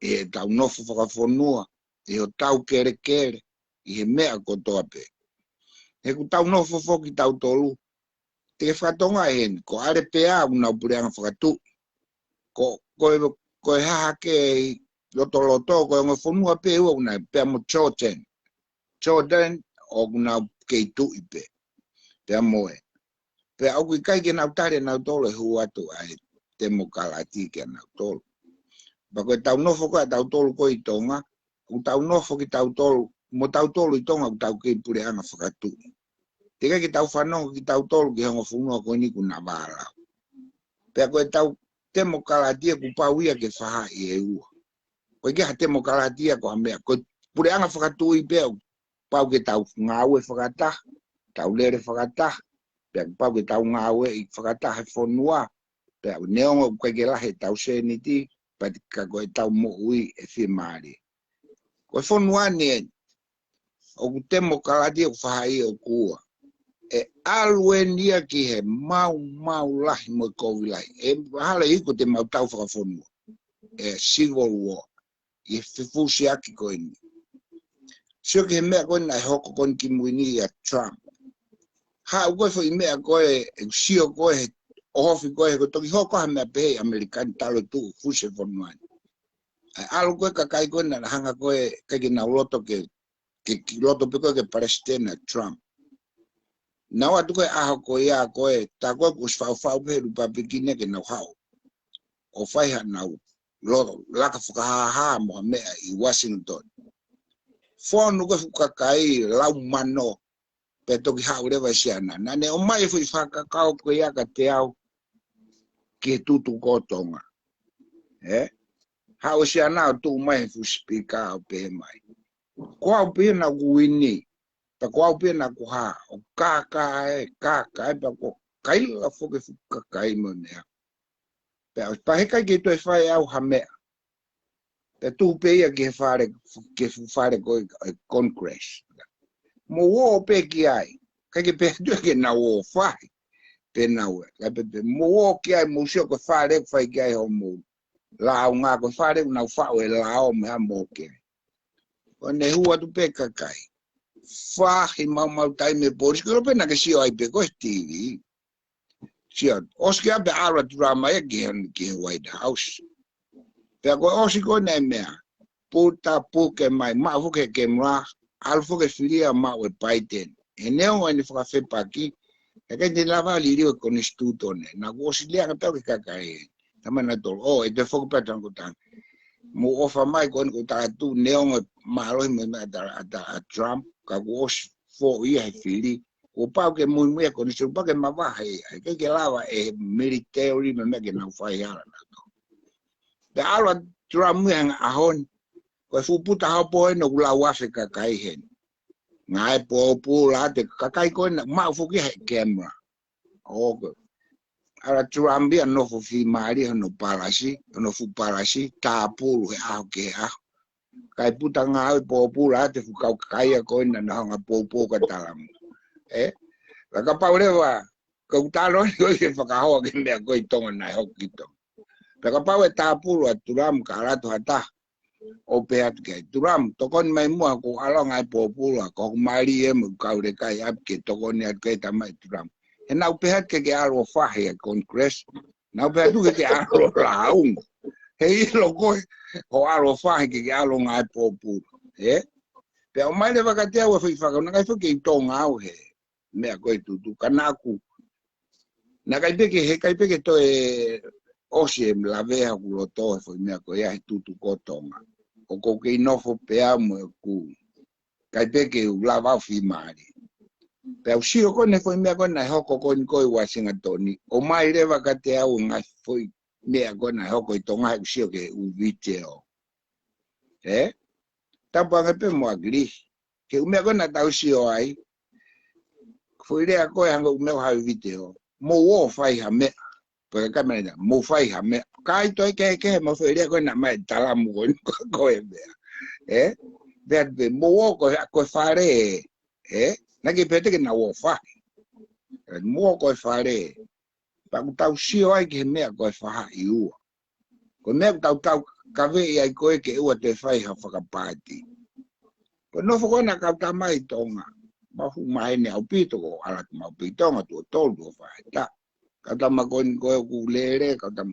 E tau nofo whakawhunua. E o tau kere. I he mea kotoa pe. He ku tau nofo foki tau tolu. Te whatonga hen. Ko are pea unau pureanga whakatu. Ko e haha ke loto. Ko e ngo whunua pe ua unai. Pea mo choten. O kuna keitu ipe. Pea moe. Pea au kai ke nau tare nau tolo e hu atu ai te mokalati ke nau tolo. Bako e tau nofo koe tau tolo koe i tonga. U tau nofo ki tau tolo. Mo tau tolo i tonga u tau kei pure anga whakatu. Te kai ki tau whanonga ki tau tolo ki hongo whunua koe ni kuna wālau. Pea koe tau te mokalati e ku pau ia ke whaha i e ua. Koe ke ha te mokalati e ko hamea. Koe pure anga whakatu i pea pau ke tau ngāue whakata, tau lere whakata, pea pau ke tau ngāue i whakata he whonua, pea neongo kai ke lahe tau seniti, pati ka koe tau mo ui e whimaari. Koe whonua ni e, o ku te mokalati o whahai o kua, alwe nia ki he mau lahi mo kovilai. Hala iko te mau tau whakawhonu. Civil War. I whiwhusi aki koe ni. Sio ki he mea koe nai hoko koe ki muini a Trump. Ha koe fo I mea koe, sio koe he ohofi koe he koe toki hoko ha mea pehe Amerikani talo tu fuse whonuani. Alo koe kakai koe na hanga koe kake na loto ke loto pe koe ke Palestina Trump. Na watu koe aho koe ia koe, ta koe kuswau pe rupa pekine ke na hao. O whaiha na loto, laka whakahaha mo mea I Washington. Whonu koe whukakai lau mano pe toki hao rewa siana. Nane o mai fui whakakao koe ia ka te au ki tutu kotonga. Hao siana o tu mai fu speaker o pe mai. Ko au pe na kuini. Ta ko au pe na ku ha o kaka e pa ko kai la foke fuka kai mo ne. Pa he kai ke to fai au hame. Pe tu pe ia ke fare ko Congress. Mo wo pe ki ai. Kai ke pe tu ke na wo fai. Pe na wo. Ka pe mo wo ki ai mo sio ko fare fai ki ai ho mo. La au nga ko fare na fa o la o me mo ke. O ne hua tu pe kai. Fahi mau tai me boris ko pena ke sio ai pe ko TV sio oski abe ara drama again ki White House pe ko oski ko na me puta puke mai ma fuke ke mra al fuke filia ma we Biden eneo ni fuka fe paki e ke de lava lirio con istituto ne na go si lia ka ka kai tamana to o e de fuke patan ko tan mo ofa mai ko ta tu neo ma ro me da Trump ka was for ia fili o pau ke muy con isso pa ke mava ke lava e military me ke na fai ala da ala Trump yang ahon ko fu puta ha po no la Africa kai hen ngai po la te kai ko na ma fu ke camera o ala Trump ya no fu fi mari no palasi no fu palasi ta pu a ke a kai puta ngau po la te fu kai ko na nga po ka talam la ka paureva ka utalo ni ke fa ka ho ke me ko tonga na ho kito la ka pau ta pu Trump ka la to ata o pe at ke Trump to kon mai mo ko ala ngai po ko mari e mo ka re kai ap ke to kon at ke ta mai Trump e na pe at ke alo fa he Congress na pe tu ke alo laung he lo ko o alo fa ke alo ngai po pe o mai le va ka te o fa ka na ka ke tonga o he me ko tu kanaku na kai pe ke to o se la vea ku lo to fo me ko ya tu kotonga o ko ke no fo pe amo ku kai pe ke la va fi mari pe o si o ko ne fo me ko na ho ko Washington o mai le va ka te o nga fo me ko na ho ko tonga si o ke u video ta pa ke pe mo agri ke me ko na ta si o ai foi le ko ya ngo me ha video mo wo fai ha me porque kamera mo fai ha me kai to ke mo foi le ko na mai tala mo ko e be mo wo ko fare na ke pete ke na wo fai mo ko fare pa ta usio ai ke me ko fa iu ko me ta ka ve ai ko ke u te fai ha fa ka party ko no fo na ka ta mai tonga ma fu mai ne au pito ko ala ma pito ma tu tolu fa ta kata ma kon ko ku lere kata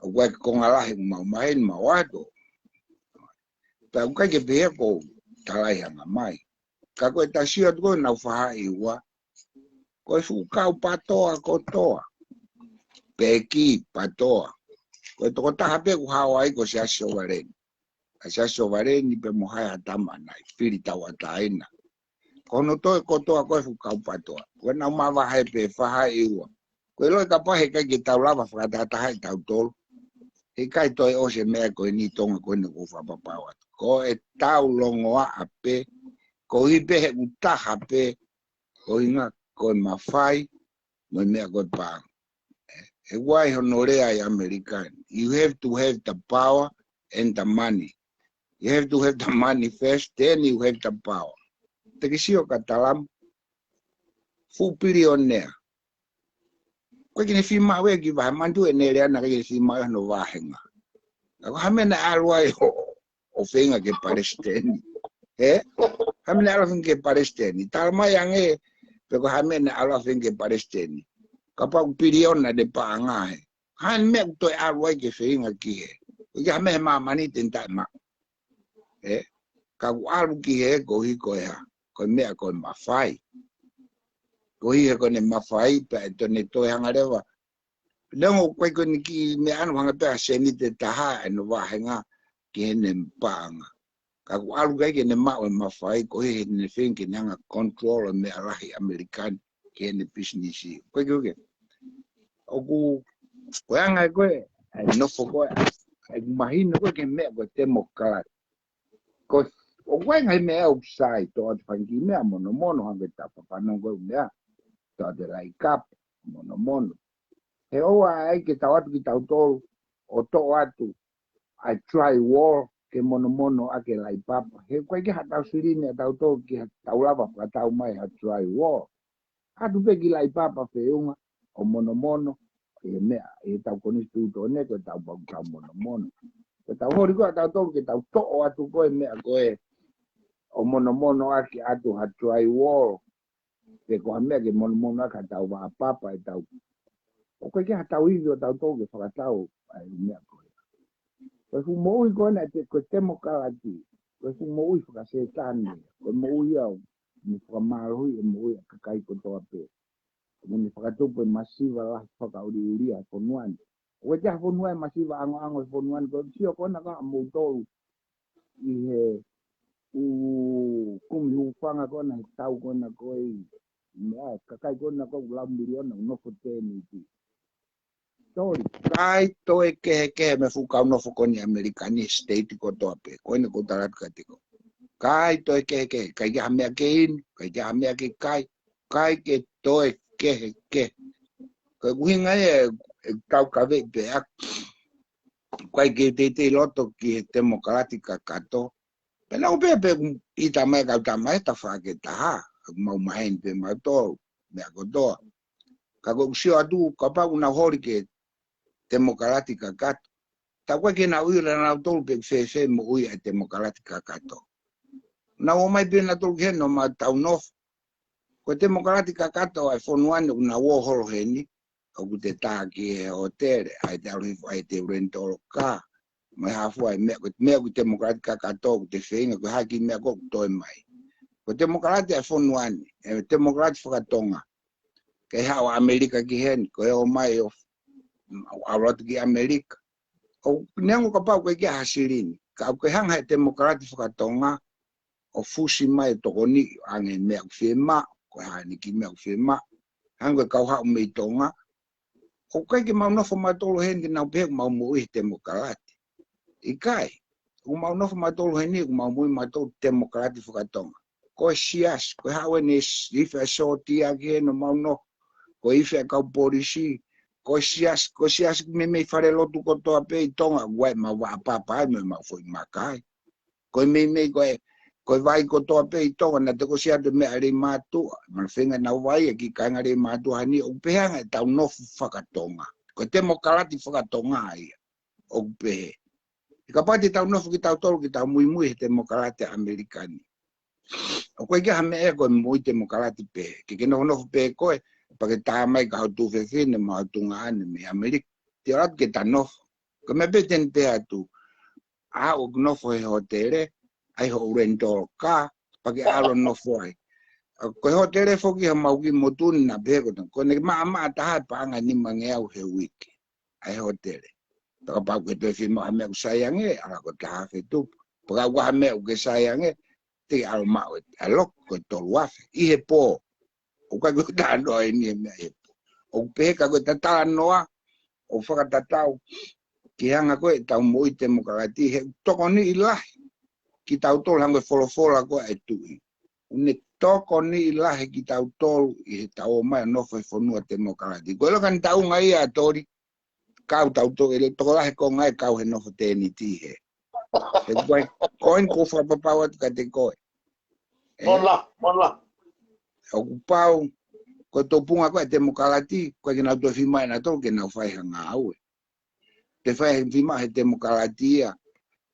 wa ko ala ma mai ma wato ta ka ke be ko talai hanga mai ka ko ta sio ko na fa iwa ko fu ka patoa ko toa peki patoa ko to ta hape ku hawai ko sia sovaren ni pe mo ha ta mana espirita wa taina kono to ko to ko fu ka patoa ko na ma va he pe fa iwa ko lo capaz he que ta lava fa ta ta tol he kai to o se me ko ni tonga ko ne ko fa papa wa ko e ta longo a pe ko i pe uta hape ko inga ko ma fai mo me ko pa e wai honore ai American you have to have the power and the money you have to have the money first then you have the power te que sio catalam fu billionaire ko kini fi ma we ki ba mandu enele na ki fi ma no va henga ko hamena alwa o fenga ke palestini hamena alwa fenga ke palestini talma yang pero hamena alwa fenga ke palestini kapag billionaire de pa nga han me to alwa ke fenga ki ya me ma mani tinta ma ka alu ki ko hi ko ya ko me ko ma fai ko hi ko ne ma fai pa to ne to hanga rewa lengo ko ko ni ki me anu hanga pa se ni te taha no wa hanga ki ne panga ka alu ga ke ne ma fai ko hi ne fin ki nanga control me arahi american ki ne business ko ke oku ko hanga ko no fo ko imagino que me ko democrat ko o wenga me outside to fangi me mono hanga ta pa no go me to de lai kap mono e o ai que tawatu ki tauto o to atu I try war que mono a que lai papa he ko que hata surine tauto ki taulava pa tau mai I try war atu pe ki lai papa fe unga o mono e me e tau koni tu ne ko tau ba mono ke tau hori ko tau ke tau to atu ko me ko e o mono aki atu ha try war ke ko me ke mono ka tau ba papa e tau o ko ke tau i tau to ke fa tau ai me ko ko fu mo i ko na te ko temo ka ati ko fu mo i fa se tan ko mo i au ni fa maru e mo i ka kai ko to ape ni fa to pe masiva la fa ka uri a ko nuan o ja fo nuan masiva ango fo nuan ko sio ko na ka mo to i he kum yu fanga ko na tau ko na ko i me ka kai ko na ko la milion no fo te ni ti tori kai to e ke me fu ka no fo ko ni americani state ko to ape ko ne ko tarat ka ti ko kai to e ke kai ya me ke in kai ya me ke kai ke to e ke ko winga e tau ka ve pe ak kwai ke te loto ki democrática kato pela o pepe i tamai ka tamai ta fa ke ta mau mai pe ma to me agodo ka go sio adu ka pa una hori ke democrática kato ta kwai ke na uira na to pe fe mo ui a democrática kato na o mai pe na to ke no ma tau no ko democrática kato ai fo nuan una wo holo heni o te taki o tere ai te rento ka mai hafu ai me ko democrática kato te feinga ko haki me ko to mai ko democrática fonuan democrática tonga ke ha o america ki hen ko o mai o arot ki america o nengo ka pa ko ki hasirin ka ko hanga democrática tonga o fusi mai to ni ange me fema ko ha ni ki me fema hanga ka ha me tonga o kai ke mau no fo matolo hen ke na pe mau mo i democrático ikai o mau no fo matolo hen ni mau mo matolo democrático tonga ko sias ko ha wen is if a so ti age no mau no ko if a ka polisi ko sias me fare lo tu ko to ape tonga wa ma wa papa me ma foi makai ko me ko vai ko to ape tonga na te ko sia de me ari matu ma fenga na vai ki ka ngare matu hani o pe hanga ta no fakatonga ko democrático fakatonga ai o pe ka pa te ta no ki ta to ki ta muy democrático americano o ko ga me ko muy democrático pe que no pe ko pa que ta mai ka tu fe fine ma tu ngane me america te rat que ta no ko me beten pe atu a o no fo hotel ai ho rento ka pa que alo no foi ko hotel fo ki ma ki motun na be ko ne ma ta pa nga ni mangeu he week ai hotel ta pa ko te fi ma me sayange ala ko ta fe tu pa wa me ke sayange te al ma alo ko to wa i he po o ka ko ta no ni me o pe ka ko ta no o fa ka ta ki anga ko ta mo i democratic he to ko ni la ki tau tol hango folo ko e tui. Ne toko ni lahe ki tau tol i tau mai no foi fonua democratic. Ko kan tau ngai a tori kau tau to ele to lahe ko ngai kau he no fo te ni ti he. E koin ko fa papawat ka te ko. Mola. O pau Ko tō punga koe demokrati, koe ke nau tō whimai na tō ke nau whai hanga aue. Te whai whimai he demokratia,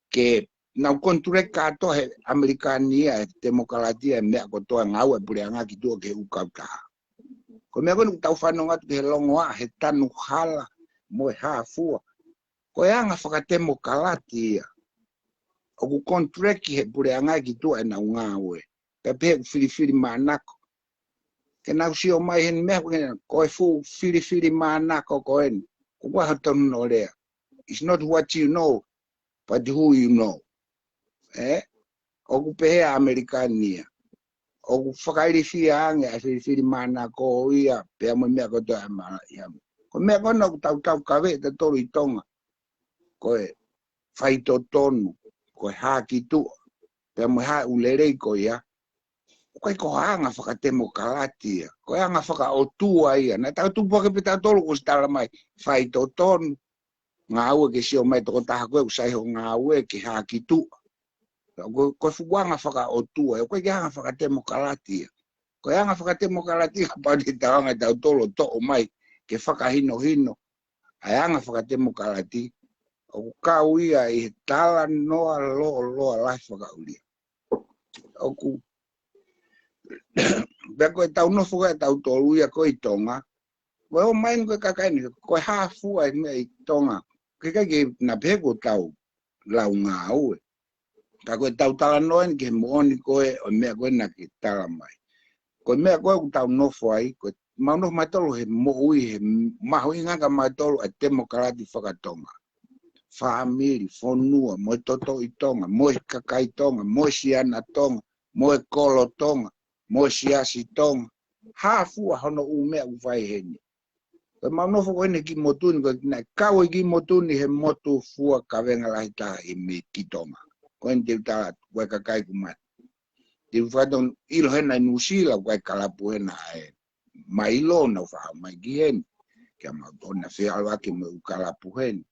ke nau konture kato he Amerikania, he demokratia, mea ko toa ngau e pure anga ki tua ke ukau taha. Ko mea koe tau whanonga ke he longoa, he tanu hala, mo e hafua. Ko e anga whakademokratia, o ku konture ki he pure anga ki tua e nau ngau e. Pe pehe whiri manako. Ke nau si o mai hen mea koe fu whiri manako ko en. Ko kua hatonu no rea. It's not what you know, but who you know. O ku pehe Amerikania. O ku whakairi whia ange a whiri manako o ia. Pea mo mea ko toa mara iamu. Ko mea kona ku tau kawe te toru i tonga. Koe whaito tonu. Koe haki tua. Pea mo ha ulerei ko ia. Koe ko anga whakademokratia, koe anga whakaotua ia. Nā tau tupu ke pita tolu ko stara mai, whaito tonu. Ngā ue ke sio mai toko taha koe usaiho ngā ue ke haki tua. Koe fukuanga whakaotua, koe ke anga whakademokratia. Koe anga whakademokratia pau te taonga tau tolo to'o mai ke whakahino. Ai anga whakademokratia. O kau ia i he tala noa loa lai whakaulia. Oku Bea koe tau nofo koe tau tolu ia koe i tonga. Koe o main koe kakaini, koe hafua i mea i tonga. Koe kai ke na peko tau lau ngā ue. Ka koe tau tala noen ke mooni koe o mea koe na ke tala mai. Koe mea koe ku tau nofo ai, koe mau nofo mai tolu he mo ui, he maho inganga mai tolu a demokrati whakatonga. Whaamiri, whonua, moe toto i tonga, moe kakai tonga, moe siana tonga, moe kolo tonga. Mo siasi tonga, hafua hono umea ufai heni. Koe maunofo koe ne ki motuni, koe na kawe ki motuni he motu fua kawenga lahi taha i me ki tonga. Koe ni te utala koe kakai kumati. Te ufaton ilo hena i nusila koe kalapu hena e mailo na ufaha mai ki heni. Kia mautona whea alwake me ukalapu heni.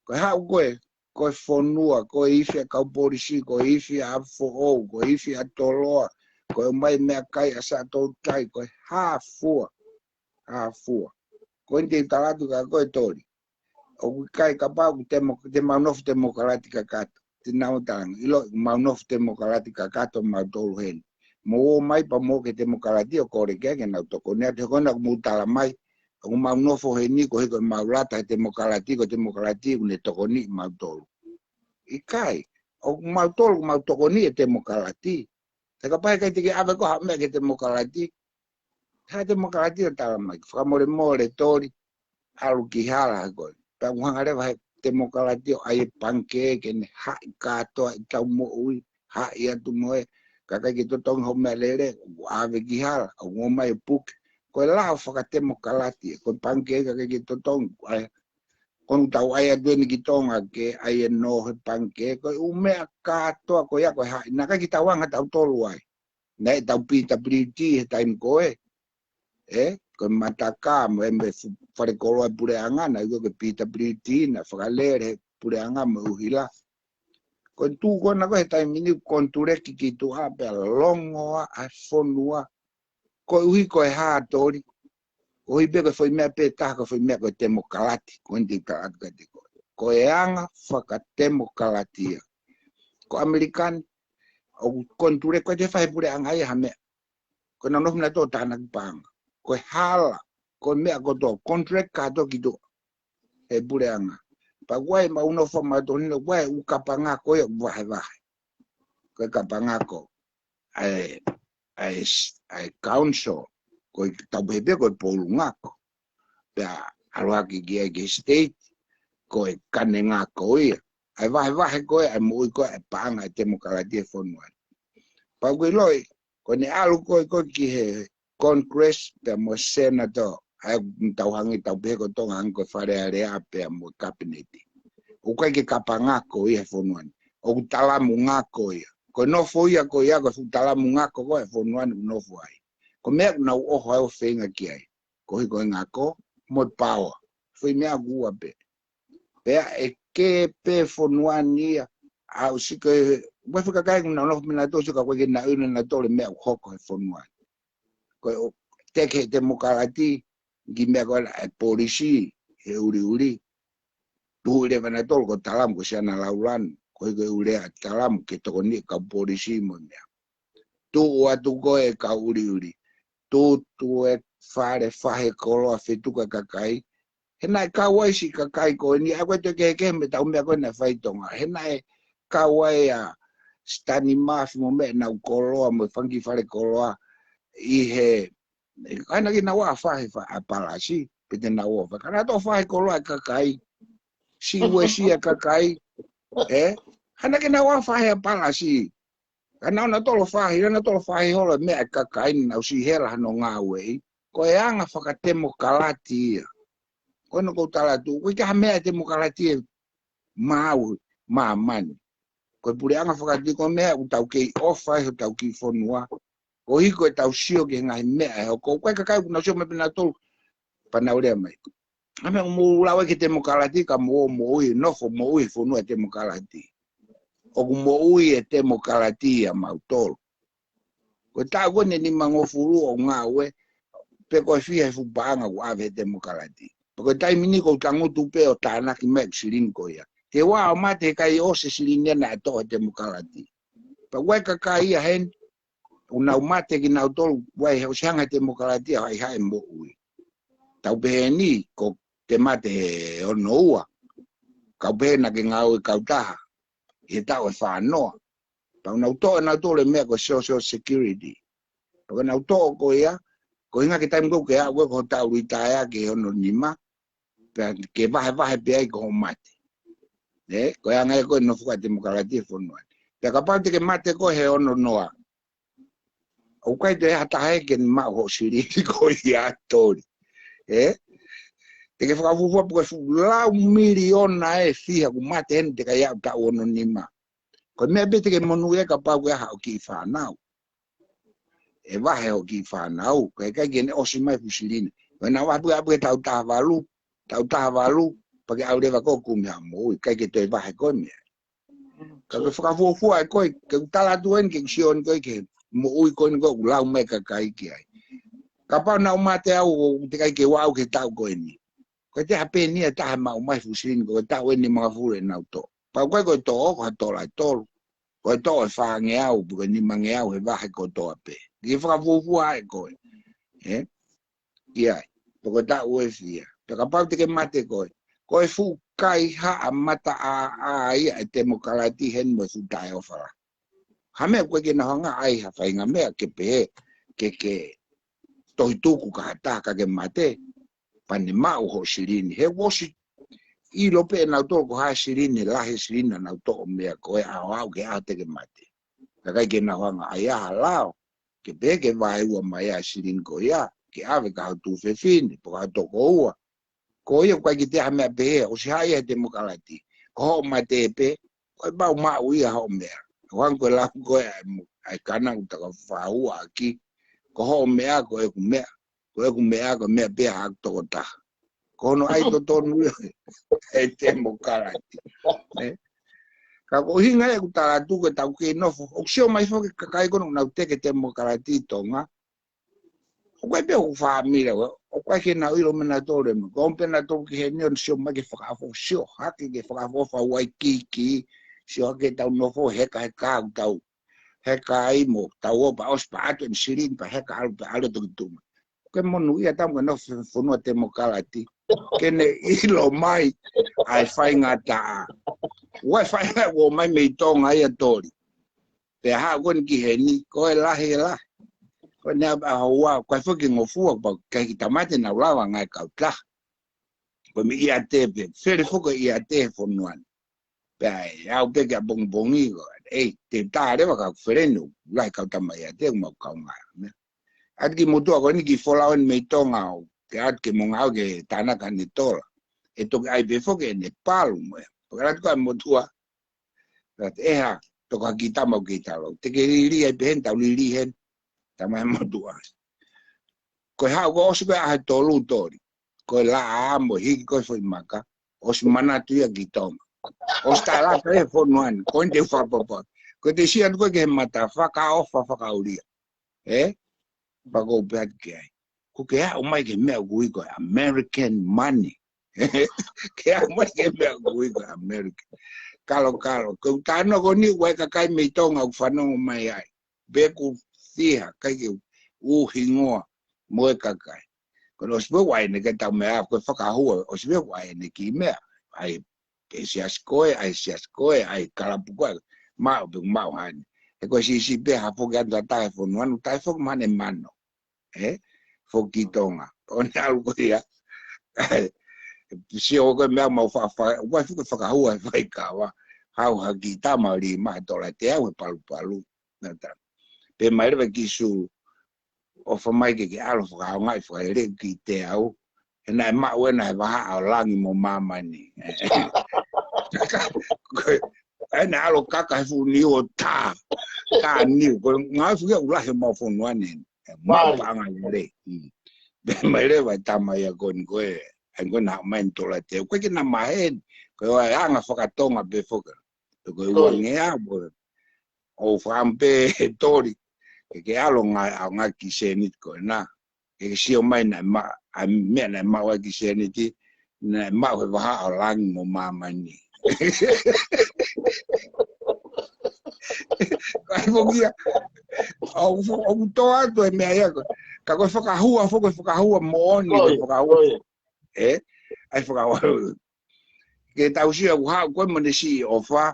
Koe hau koe whonua, koe iwi a kauporisi, koe iwi a afo ou, koe iwi a toloa. Koe mai mea kai a sa tau tai, koe hafua. Koe te talatu ka koe tori. O kui kai ka pau te maunofu demokratika kato. Te nao talanga, ilo maunofu demokratika kato mau tolu heni. Mo o mai pa mo ke demokratia o kore kenge nau toko. Nea te kona kumu tala mai, o maunofu heni ko hiko maulata demokratia ne toko ni mau tolu. I kai, o mau tolu mau toko ni e demokratia. Taka pai kai tiki awe ko hame ke demokrati. Ha demokrati o tala mai. Whakamore tori. Alu ki hala koe. Pa uhangarewa he demokrati o ai panke ke ne hai katoa i tau mo ui. Hai atu moe. Kakai ki totong home lere. Awe ki hala. O ngoma e puke. Koe lao whakademokrati. Koe panke kakai ki totong. Konu tau ai adueni ki tonga ke ai no he panke. Koe umea katoa koe a koe hai. Naka ki tawanga tau tolu ai. Nei tau pita priti he time koe. Koe mataka mo embe whare koloa pure anga na iko ke pita priti na whakalere pure anga mo uhila. Koe tū kona koe he time mini kontureki ki tu hape longoa a whonua. Koe uhi koe hātori. Koe beko foi mea pe taka foi mea koe demokrati. Koe ndi kalatu kati koe. Koe anga whakademokratia. Ko Amerikani. O konture koe te whai pure anga ia hamea. Koe na nofu na tō tāna ki pāanga. Koe hala. Koe mea ko tō konture kato ki tō. He pure anga. Pa guai ma unofa ma tō nino guai ukapanga koe vahe. Koe kapanga ko. Ai council. Koe taupepe koe polu ngako. Pea aruaki ki state. Koe kane ngako ia. Ai vahe koe, ai mui koe, ai paanga, ai demokratia whonuai. Pau koe loi, koe ne alu koe ki he Congress, pia mo senator, ai tau hangi tau peko tonga hangi koe whare area, pia mo kabineti. O koe ke kapa ngako ia whonuai. O talamu ngako ia. Koe nofo ia koe ia, koe talamu ngako koe whonuai nofo ai. Ko mea nau oho ai o whenga ki ai. Koe ngako, mo power. Whi mea kua pe. Pea ke pe whonuani ia, au si koe, koe whakakai kuna nofu mina tō, suka koe ke na una na tō le mea hoko he whonuani. Koe teke te mokalati ki mea koe e polisi he uri tu le vana tol ko talam ko siana laulan ko ure talam ke to ni ka polisi mo mea tu atu ko e ka uri tu e fare fahe kolo a fetuka kakai hena ka wai si kakai ko ni agua to ke me ta mea ko na fai tonga hena e ka wai a stani mas mo me na kolo mo fangi fare kolo i he ana ki na wa fahe fa apalasi pete na wa fa kana to fahe kolo kakai si we si kakai ana ki na wa fahe apalasi kana na to fahe hola me kakai na si hela no ngawe ko anga fakatemo kalati kono ko tala tu ko ka me te mokalati mau mamani ko pure anga fakati ko me utau ke ofa utau ki fonua o hiko tau sio ke ngai me ko ka ka na sio me na to pana ore mai ame mo lawe ke te mokalati ka mo no fo mo fonua te mokalati o mo te mokalati a mautol ko ta ko ni mangofuru o ngawe pe ko fia fu banga wa ave te mokalati porque tai mini ko tango tu pe o tana ki mek sirin ko ya te wa o mate kai o se sirin na to te mokalati pa wa ka kai a hen una mate ki na to wa o sanga te mokalati ai hai mo ui tau be ni ko te mate o noa ka be na ke ngau ka ta e ta o fa no pa na to le me ko social security porque na to ko ya ko inga ke time ko ke a ko ta urita ya ke ono nima ke vai pe ko mate ko anga ko no fuka demokratia fonwa pe kapante ke mate ko he ono noa o kai te hata he ke ma ho siri ko ya tori te ke fuka fu po fu la miliona e fia ku mate en te ka ya ta ono nima ko me bete ke monu e ka pa ha o ki fa now e va he o ki fa now ko ka ke ne o si mai fu siri na wa bu ta valu porque aure va ko kumia mo kai ke te va ko me ka ke fa fu ko ke tala duen ke sion ko ke mo ui ko ngo la me ka kai ki ai ka pa na mate au te kai ke wa ke ta ko ni ko te hape ni ta ma mai fu sin ko ta we ni ma fu le na to pa ko to la to ko to fa nge au porque ni ma nge au e va ko to ape ke fa fu ai ko ia porque ta we fia ka pa te ke mate ko e fu kai ha mata a ia te mokalati hen mo su dai ofara ha me ko ke na hanga ai ha fa inga me ke pe ke to tu ku ka ta ka ke mate pa ni ma ho sirini he wosi i lo pe na to ko ha sirini la he sirini na to me ko a ke a te ke mate ka ke na hanga ai ha lao ke pe ke vai wa mai a sirini ko ya ke ave ka tu fe fin po ka to ko ko yo kwa ki te ha me pe o si ha ia te mokalati ko ma te pe ko ba ma ui ha o me wan ko la ko ai kana ta ka fa u aki ko ho me ko e ku me pe ha to ta ko no ai to nu e te mokalati ka ko hinga e ku ta tu ko ta ku no o xio mai fo ka kai ko na te ke te mokalati tonga o kwa pe o família o kwa ke na ilo mena tole mo ko pena to ke ni on sio ma ke fa fo sio ha ke fa fo fa wai ki sio ke ta no fo he ka he ka ai mo ta o ba os pa to sirin pa he ka al to tu ke mo nu ia ta mo no fo no te mo kalati ke ne ilo mai ai fai ngata wa fai wo mai me tonga ia tori te ha gon ki he ni ko la he la ko na ba wa ko fo ki ngofu ba ka ki tamate na ulawa ngai ka ta ko mi ia te pe fere fo ko ia te fo nuan pe au pe ka bongbongi ko te ta re ba ka freno la ka ta mai te mo ka nga at ki mo to ko ni ki fo la on me tonga ke at ke mo nga ke tana ka ni to e to ai pe fo ke ne pal mo ko rat ko mo tua rat ha to ka ki ta mo ki ta lo te ke ri ai pe ta li hen tamai motua ko ha go se ba to lu tori ko la amo hi ko foi maka os manatu ya gitom os ta la telefono an ko de fa popo ko te si an ko ke mata fa ka ofa fa ka uria ba go back ke Kuke a mai ke mea gui ko American money. Ke a mai ke mea gui ko American. Kalo. Kau tano ko ni wai kakai me tonga u whanongo mai ai. Beku thiha kai ke hingoa moe kakai. Kono osbe wai ne ke tau mea koe whakahua. Osbe wai ne ki mea. Ai siaskoe, ai kalapukoe. Mau pe mau hani. E koe si pe hapo ke anta tae whonu anu tae whok mane mano. Whoki tonga. One alu ko ia. Si o koe mea mau whawhai. Wai whuke whakahua e whai kawa. Hau haki tama ri maha tola te au e palu. Pe mai rewa ki su o whamai ke alo whakahau ngai whaere ki te au. E nai maa wena he waha au langi mo mamani. E nai alo kaka he funi o tā niu. Ngai whuke ulahe mau whonu ane. Mau paanga re. Pe mai rewa tama ia koni koe. Ai koe na mai tola te au. Koe ke na mahen. Koe wai anga whakatonga pe whoka. Koe wangea mo. O whampe tori. Ke alo ngai ki senit koe na. Ke sio mai na ma. A mea na ma wa ki seniti. Na ma he waha au langi mo mamani. Kai mogia. Au toa to e mea ia koe. Ka koe whakahua mo oni koe whakahua. Ai whakahua. Ke tau sia uha koe mone si ofa.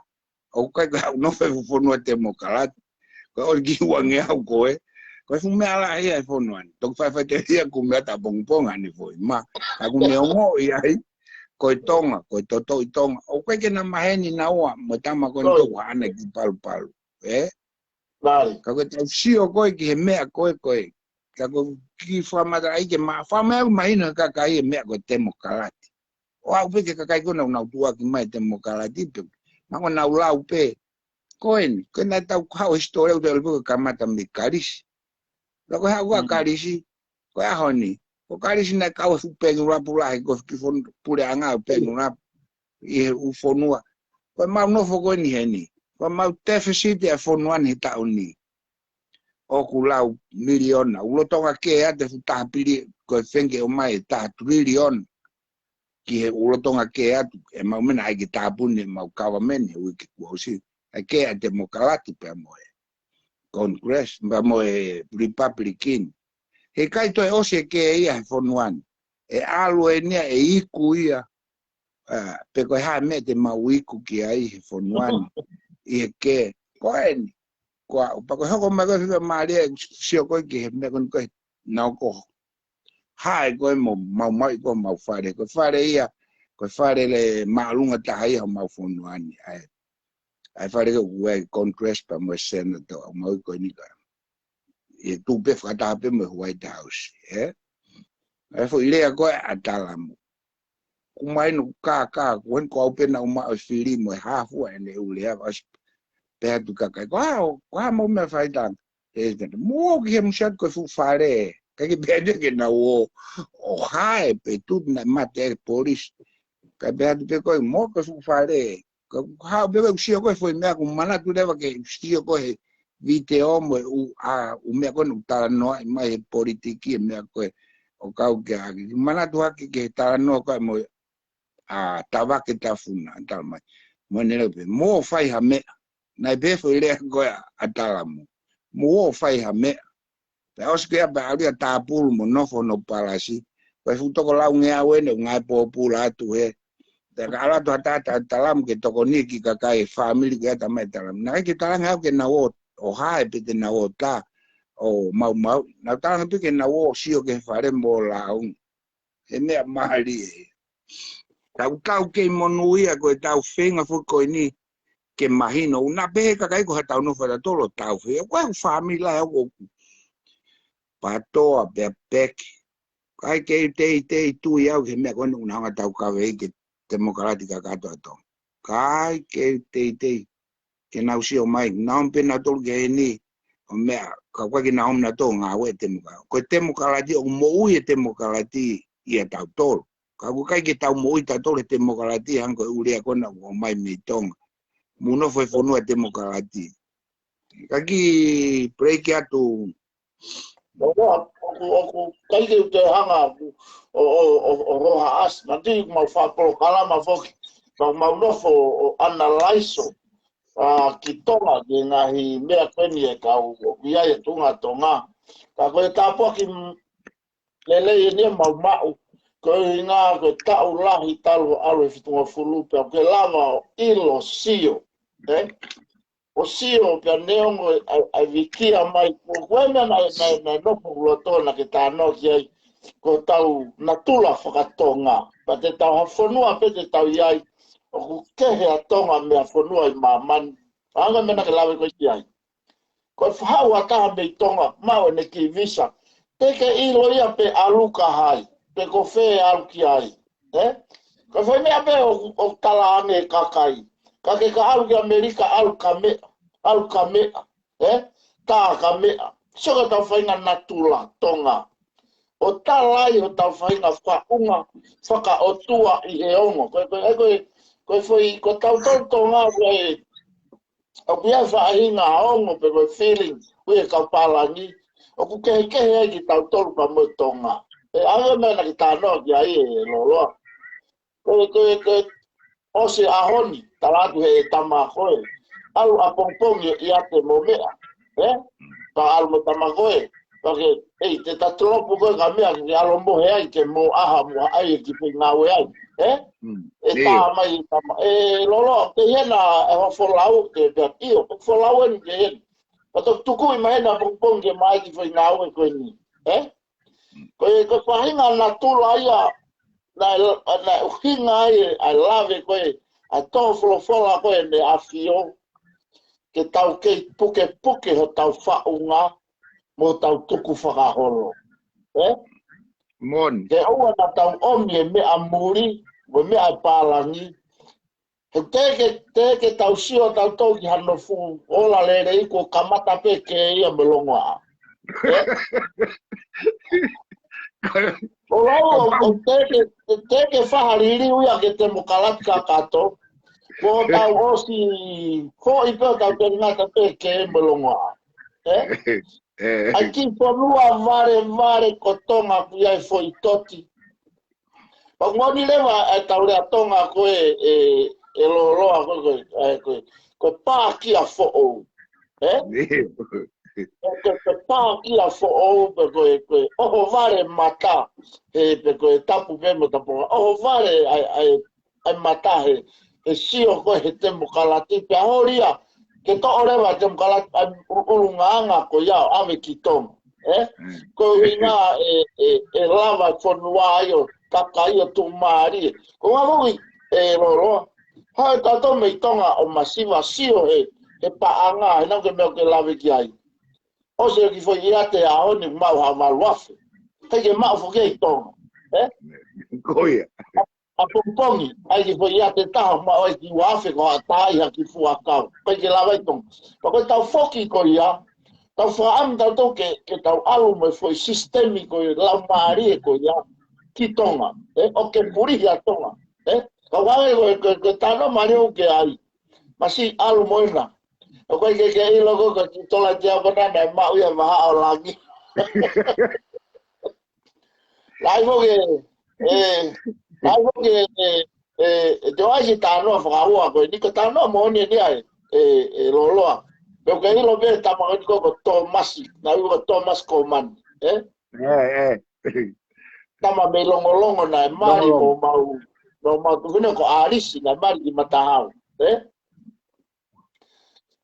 O kai ka no fe fonua te mokalati. Koe ori ki wange au koe. Koe fu mea la ia e fonuan. Tok whai te ria ku mea ta pongponga ni foi. Ma, aku neongo iai. Koe tonga, koe toto i tonga. O koe ke na maheni na ua. Mo tama koe nto wana ki palu. Ka koe tau sio koe ki he mea koe. Ka koe ki whamata ai ke maa. Whamea mahina kakai e mea koe temo kalati. O au peke kakai kona unau tua ki mai temo kalati. Mako nau lau pe. Koe ni, koe nai tau hao historia uta ulipuka kamata me karisi. Lako hao kua karisi, koe aho ni. Ko karisi nai kaua fupengu rapu lahi, koe kifon pure anga upengu rapu. Ihe ufonua. Koe mau nofo koe ni heni. Koe mau deficit e fonuan he tau ni. Oku lau miliona. Ulotonga ke ate futaha pili, koe fenge o mai taha trilion. Ki he ulotonga ke atu, e mau mena aiki tapuni, mau kawa mene, wiki kuausi. Ke a demokalati pe moe. Congress, pa moe Republican. He kai toi ose ke ia he fonuan. E alu e nia e iku ia. Pe koe hae me te mau iku ki ai he fonuan. I ke koe ni. Pa koe hoko mai koe whika maaria sio koe ki he me koe nao ko. Hae koe mo mau mai koe mau whare. Koe whare ia. Koe whare le maalunga taha ia mau fonuan. Ai whare ko ue Congress pa mo Senator au mau koe nika. E tupe whakatape mo White House. Ai fo ilea koe atalamu. Kumai no ka kuen ko au pena uma o whiri mo hafua ene ulea was pea tu kakai. Ko ha mo me whaitang. Mo ki he musat koe fu whare. Kaki pea ke na o hae pe tut na mate polis. Kai pea tu pe koe mo koe fu whare. Hau bebe usio koe foi mea ku mana tu lewa ke usio koe video mo u mea koe utala noa mai he politiki e mea koe o kau ke haki. Mana tu haki ke tala noa koe mo tawake tafuna antala mai. Mo nere pe mo fai ha mea. Nai pe foi lea koe atala mo. Mo fai ha mea. Pe oske apa alia tapulu mo nofo no palasi. Koe futoko lau ngea wene ngai popula atu he. Ala tu hata talam ke toko ni ki kakai family ke ata mai talam na ki talang ha ke na o hae pe te na o ta o mau na talang pe ke na o sio ke fare mo laung e me mali tau ke monuia ko tau fenga fu ko ni ke mahino una pe kakai ko hata no fara tolo tau fe ko family la o pato a pek kai ke te tu ya ke me ko una tau ka ve ke democrática kato ato. Kai ke te ke nau si o mai naum pe na tol ke ni o mea ka kwa ki naum na to nga we temuka. Ko democratia o mo u e democratia ia tau tol. Ka ku kai ke tau mo u ta tol democratia hanko uria kona o mai me tonga. Muno foi fonu e democratia. Ka ki break atu o kai ke te hanga o roha as mati mau fa pro kala ma foki mau no fo analyze ki tonga ki ngahi mea kweni e kau ia e tunga tonga ka koe tāpua ki lele i nia mau ko i ngā koe tau lahi talu alu e fitunga fulupe o ke lava ilo sio o sio pia neongo ai vikia mai ko koe mea na nopu ulotona ke tāno ki ai ko tau natula whakatonga pa te tau hawhanua pe te tau iai o ku kehe a tonga mea whanua i mamani anga mena ke lawe koe ki ai ko whahau a taha mei tonga mau ne ki visa teke ilo ia pe aluka hai pe ko whee alu ki ai ko whai mea pe o tala ane kakai ka ke ka alu ki Amerika alu ka mea tā ka mea soka tau whainga natula tonga o talai o tau whainga whaunga whaka o tua i he ongo koe whai ko tau tonga wai o kia whaahinga ongo pe koe feeling ue kau palangi o ku kehe ai ki tau tolu pa mo tonga anga mena ki tānoa ki ai e loloa koe ose ahoni talatu he tama koe alu a pongpongi i ate mo mea ka alu mo tama koe pake te tatolopu koe ka mea ki alo mo he ai ke mo aha mo ai ki pi ngawe ai tā mai tama lolo te hena e ho folau te pia io folau ni te hena pato tuku i mahena pongpongi mai ki pi ngawe koe ni koe whahinga na tula ia na uhinga ai lave koe a tō wholofola koe ne a fio ke tau kei puke ho tau whaunga mo tau tuku whakaholo. Mon. Ke aua na tau omi e mea muri, mo mea pālangi. He teke tau sio tau tau ki hano fu ola lere i ko kamata pe ke ia melonga. O lau o teke whahariri uia ke te mokalati ka kato. Ko tau osi ko i peo tau te ngata pe ke melonga. Ai ki whanua vare ko tonga kuia e fo i toti. Pa ngoni lewa e tau rea tonga koe e loloa koe pā kia fo ou. Koe pā kia fo ou pe koe oho vare mata pe koe tapu pe mo tapu. Oho vare ai mata he sio koe he te mokalati pe ahoria. Ke to orewa te mkalati urungaanga ko iau ave ki tonga. Ko inga e lava whanua aio kaka ia tu maari. Ko ngā hoki loroa. Hai kato mei tonga o masiva sio he paanga he nau ke meo ke lawe ki ai. O se ki fo ia te ahoni mau ha maluafe. Kei ke mau fo kei tonga. Koia. A pongpongi, ai ki fo ia te taha ma oi ki wafe ko a tai ha ki fua kau. Kei ke lawe tonga. Pa koe tau foki ko ia, tau whaam tau tau ke tau alu me foi sistemi ko i lau maari e ko ia ki tonga. O ke puri a tonga. Ka wawe ko tano mari o ke ai. Masi alu moina. O koe ke ilo ko ki tola tia kona na mau ia maha o langi. Lai mo ke te waisi tānoa whakahua koe. Niko tānoa mohoni ni ai loloa. Peo ke ilo me tamangani ko Tomasi. Na iwa Thomas Coleman. Tama me longolongo na mari mo mau tuhune ko arisi na mari ki matahau.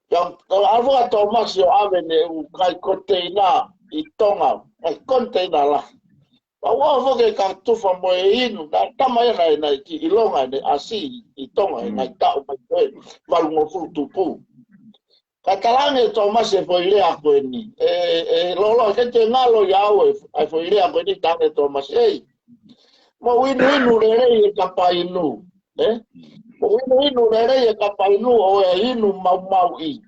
Yang alwa Thomas yo avene u kai container i tonga. Kai container la. Wa voke ka tufa mo e inu na tama ia na ki ilonga ne asi i tonga na tau mai koe valungo futupu. Katalange Thomas e foi lea koe ni. Lolo ke te ngalo iau e foi lea koe ni tange Thomas. Mo inu rere e kapainu. Mo inu rere e kapainu o e inu mau i.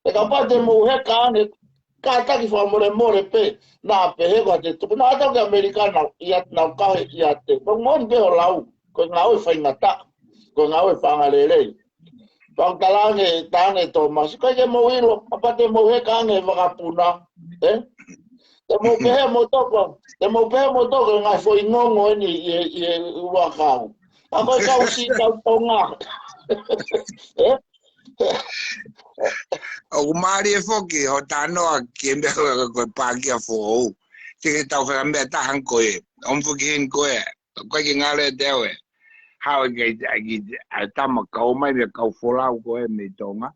E kapate mo heka ane kata ki more pe na pe he ko te tupu na ata ke Amerikana ia na kahe ia te. Mo mon be o lau ko ngau e whainga ta. Ko ngau e whangalele. Pang talange tange Thomas. Ko ke mo ilo apate mo heka ane wakapuna. Te mo pe mo toko ngai foi ngongo ni e ua kau. A koe kau si tau tonga. O mari e foki ho tano ki mbe ko paki a fo. Ke tau fa mbe ta han ko e. On foki en ko e. Ko ki ngale dewe. How ke a tama kau mai me kau fola ko e me tonga.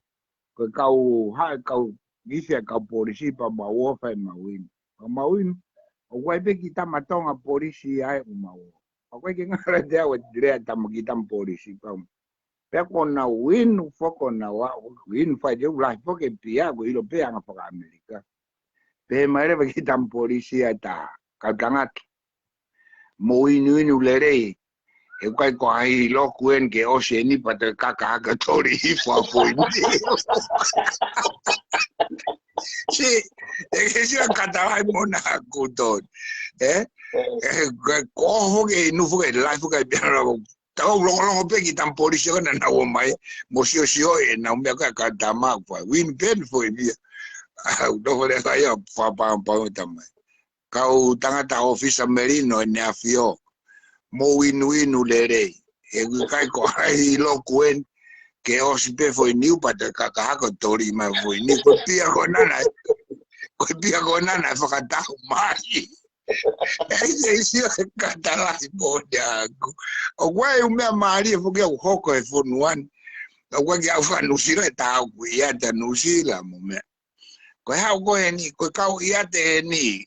Ko kau ha kau gise kau polisi pa ma wo fa ma win. Ma win. O wai be ki tama tonga polisi ai o ma wo. O ki ngale dewe dire tama ki tama polisi pa. Peko na win foko na wa win fa je la foke pia go ilo pe anga pa Amerika. Pe mare ba kitam polisi ata ka kangat. Mo inu lere e kai ko ai lo kuen ke o se ni pa te kaka ka tori fo fo ni. Si e ke si katala mona kuton. Ko ho ke nu fo ke la fo ke pia tau longo pe ki tam polisi na na o mai mo sio e na me ka tama fa win pen fo e bia do vole ka ya fa pa tama ka u tanga ta office merino ne afio mo win lere e kai ko ai lo kuen ke o si pe fo ni pa te ka ko tori ma fo ni ko pia ko nana fa ka ta mai esse catalá bodago o guai o meu marido porque o roco é fonuan o guai a fa no sira ta o ia ta no sira mo me ko ha go ni ko ka o ia te ni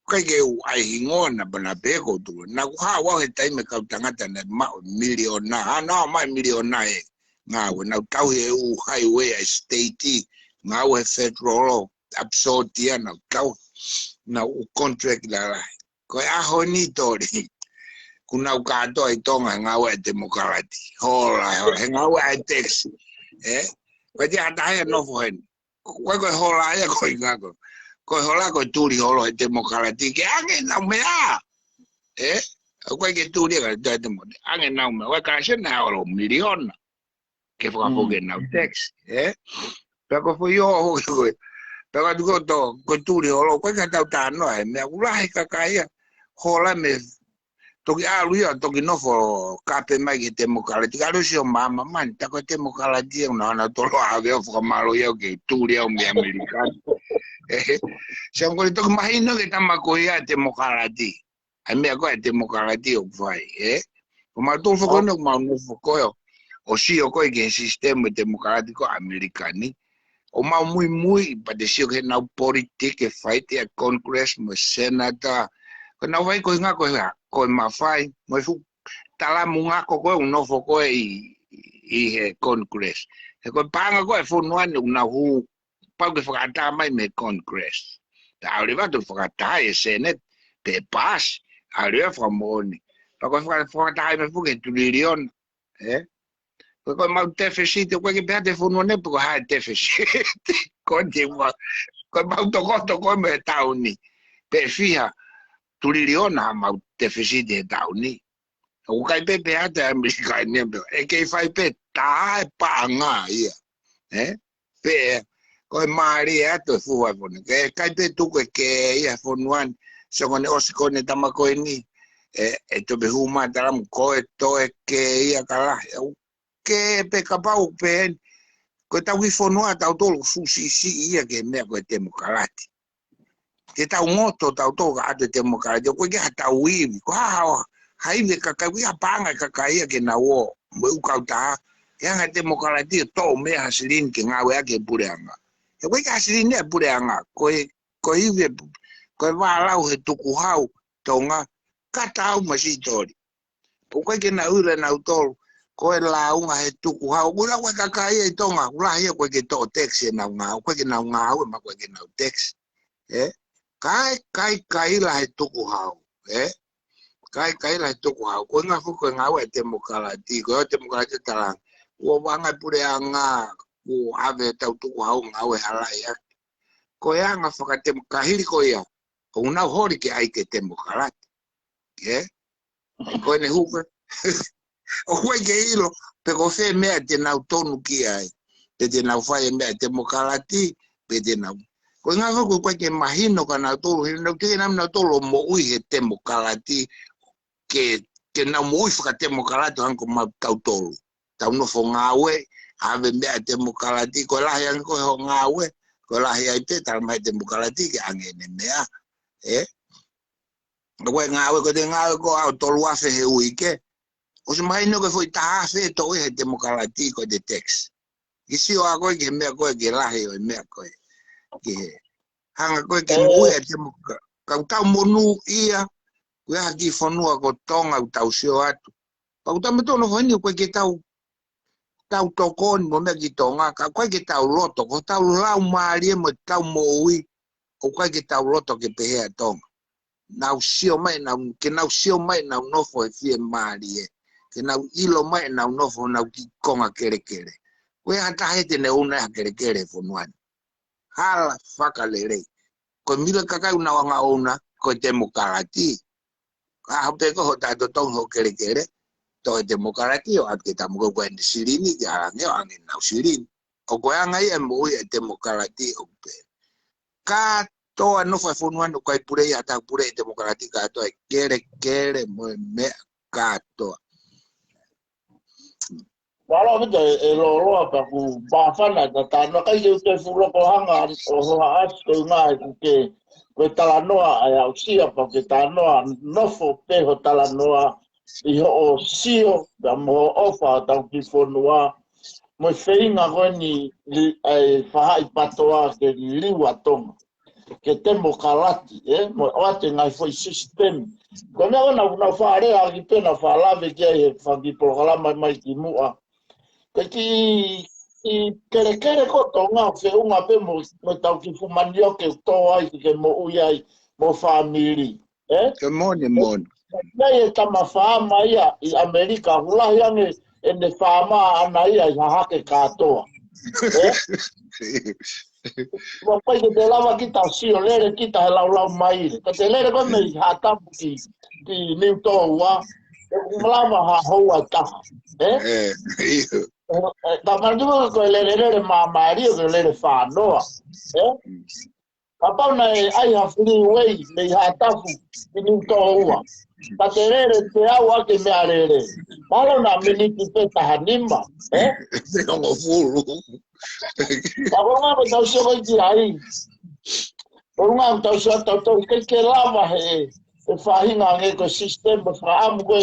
ko ke o ai ngona bana pego tu na ha wa he tai me ka tangata na miliona no mai miliona e nga we na tau e o highway state nga we federal absortia na tau na o contract la ko a honi tori kuna ka to ai tonga nga wa demokrati hola nga wa tex ko dia ta no foen ko hola ya ko nga ko hola ko turi holo demokrati ke ange na me ko ke turi ga de mo ange na me wa ka se na holo milion ke fo ko na tex pero ko yo pero tu ko turi holo ko ka ta no me ula ka kaya hola me toki alu ya toki no fo kape mai ke demokrati ka lo sio mama man ta ko demokrati na tolo ave fo malo ya ke turi o me americano se ngo to mai no ke tama ko ya demokrati a me ko demokrati o vai o ma to fo ko no ma no fo ko o sio ko ke sistema demokratiko americani o ma muy padeció que na política fight a congress mo senata ko na vai ko nga ko ma fai mo fu tala munga ko no fo ko i congress e ko panga ko fu no na hu pa que fo ata mai me congress ta arriva to fo ata e senet pe pas arriva fo moni pa ko fo ata me fu que trillion ko ma deficit ko ke perde fu no ne po ha deficit continua ko ma to ko me tauni pe fia trillion ha ma deficit de tauni o kai pe pe ata america ne e ke fai pe ta pa nga ia pe ko mari ato fu wa bon ke kai pe tu ke ia fu nuan so ne osiko ne tamako ni to be huma taram ko to ke ia kala ke pe kapau pe ko ta wi fonu ata to su si ia ke me ko demokrati ke ta moto ta to ga de demokrati ko ke ta wi ko hai me ka wi apanga ka ia ke na wo mo ka ta ya ga demokrati to me hasilin ke nga we ke pureanga e ko ka hasilin ne pureanga ko iwe ko va la he tu ku hau tonga ka ta u masitori ko ke na ura na utol ko la unga he tuku ha ula we ka ia tonga ula ia ko ke to tax na nga ko ke na nga ma ko ke na tax kai la he tuku ha kai la he tuku ha ko nga fu ko nga we demokrati ko demokrati tala wo wanga pure anga ko ave ta tuku ha nga we hala ya ko ya nga fa ka kahiri ko ya ko una hori ke ai ke demokrati ko ne hu o fue que hilo pero fe me te na tonu ki ai te na fai me demokrati pe te na Ko nga ko ke mahino kana tolu no te na tolu mo ui he temo kalati ke na mo ui fa temo kalati han ko ma tau tolu tau no fo ngawe ave me temo kalati ko la yang ko ngawe ko la ya te tal mai temo kalati ke angene mea ko ngawe ko te ngawe ko au tolu afe he ui ke o se mai no ko foi ta afe to he temo kalati ko de text isi o ko ke me ko ke la he o me ko ke hanga koe ke mui e te muka. Kau tau monu ia, koe haki whanua ko tonga u tau sio atu. Kau tau me tono whani koe ke tau tokoni mo mea ki tonga, ka koe ke tau loto, ko tau lau maari e mo tau mo ui, o koe ke tau loto ke pehea tonga. Nau sio mai, ke nau sio mai nau nofo e fie maari e. Ke nau ilo mai nau nofo nau ki konga kere kere. Koe hata hete ne una kere kere whanuani. Hala whakalere. Ko mila kakau na wanga ona, ko te mokarati. Ka hape ko ho tato tong ho kere kere, to te mokarati o at kita mo ko en sirini ki arange o angin nau sirini. O ko anga ia mo ia te mokarati o pe. Ka to ano fa fonuan ko ai pure ya ta pure te mokarati ka to kere kere mo me ka to. Wala me e lo pa ku ba fana ta no kai te fulo ko hanga o ho as ko nga ke ko talanoa ai au sia pa ke talanoa no fo pe ho talanoa i ho o sio da mo ofa ta ki fonua mo feinga go ni ai fa ai patoa ke liwa tong ke temo kalati mo ate ngai foi system ko na fa are a ki pena fa lave ke fa ki programa mai ki mua Ki kere ko tonga fe unha pe mo tau ki fumanio ke toa i ke mo uia mo family Ke mone mone. Nei e tama whaama ia i Amerika hulahi ange e ne whaama ana ia i hahake katoa Wa pai ke te lava ki tau sio lere ki ta he lau mai ka te lere ko me hatapu ki niu toa ua e kumlama ha hoa taha Ta manduwa ko lere mamari o lere whanoa. Kapau na ai ha freeway me ha tafu ni to ua. Ta te lere te au ake me arere. Malo na miniti pe tahanima. Se como fulu. Ta konga ko tau sio ki ai. Konga tau sio tau ke lava he. E whahinga nge ko system fa am ko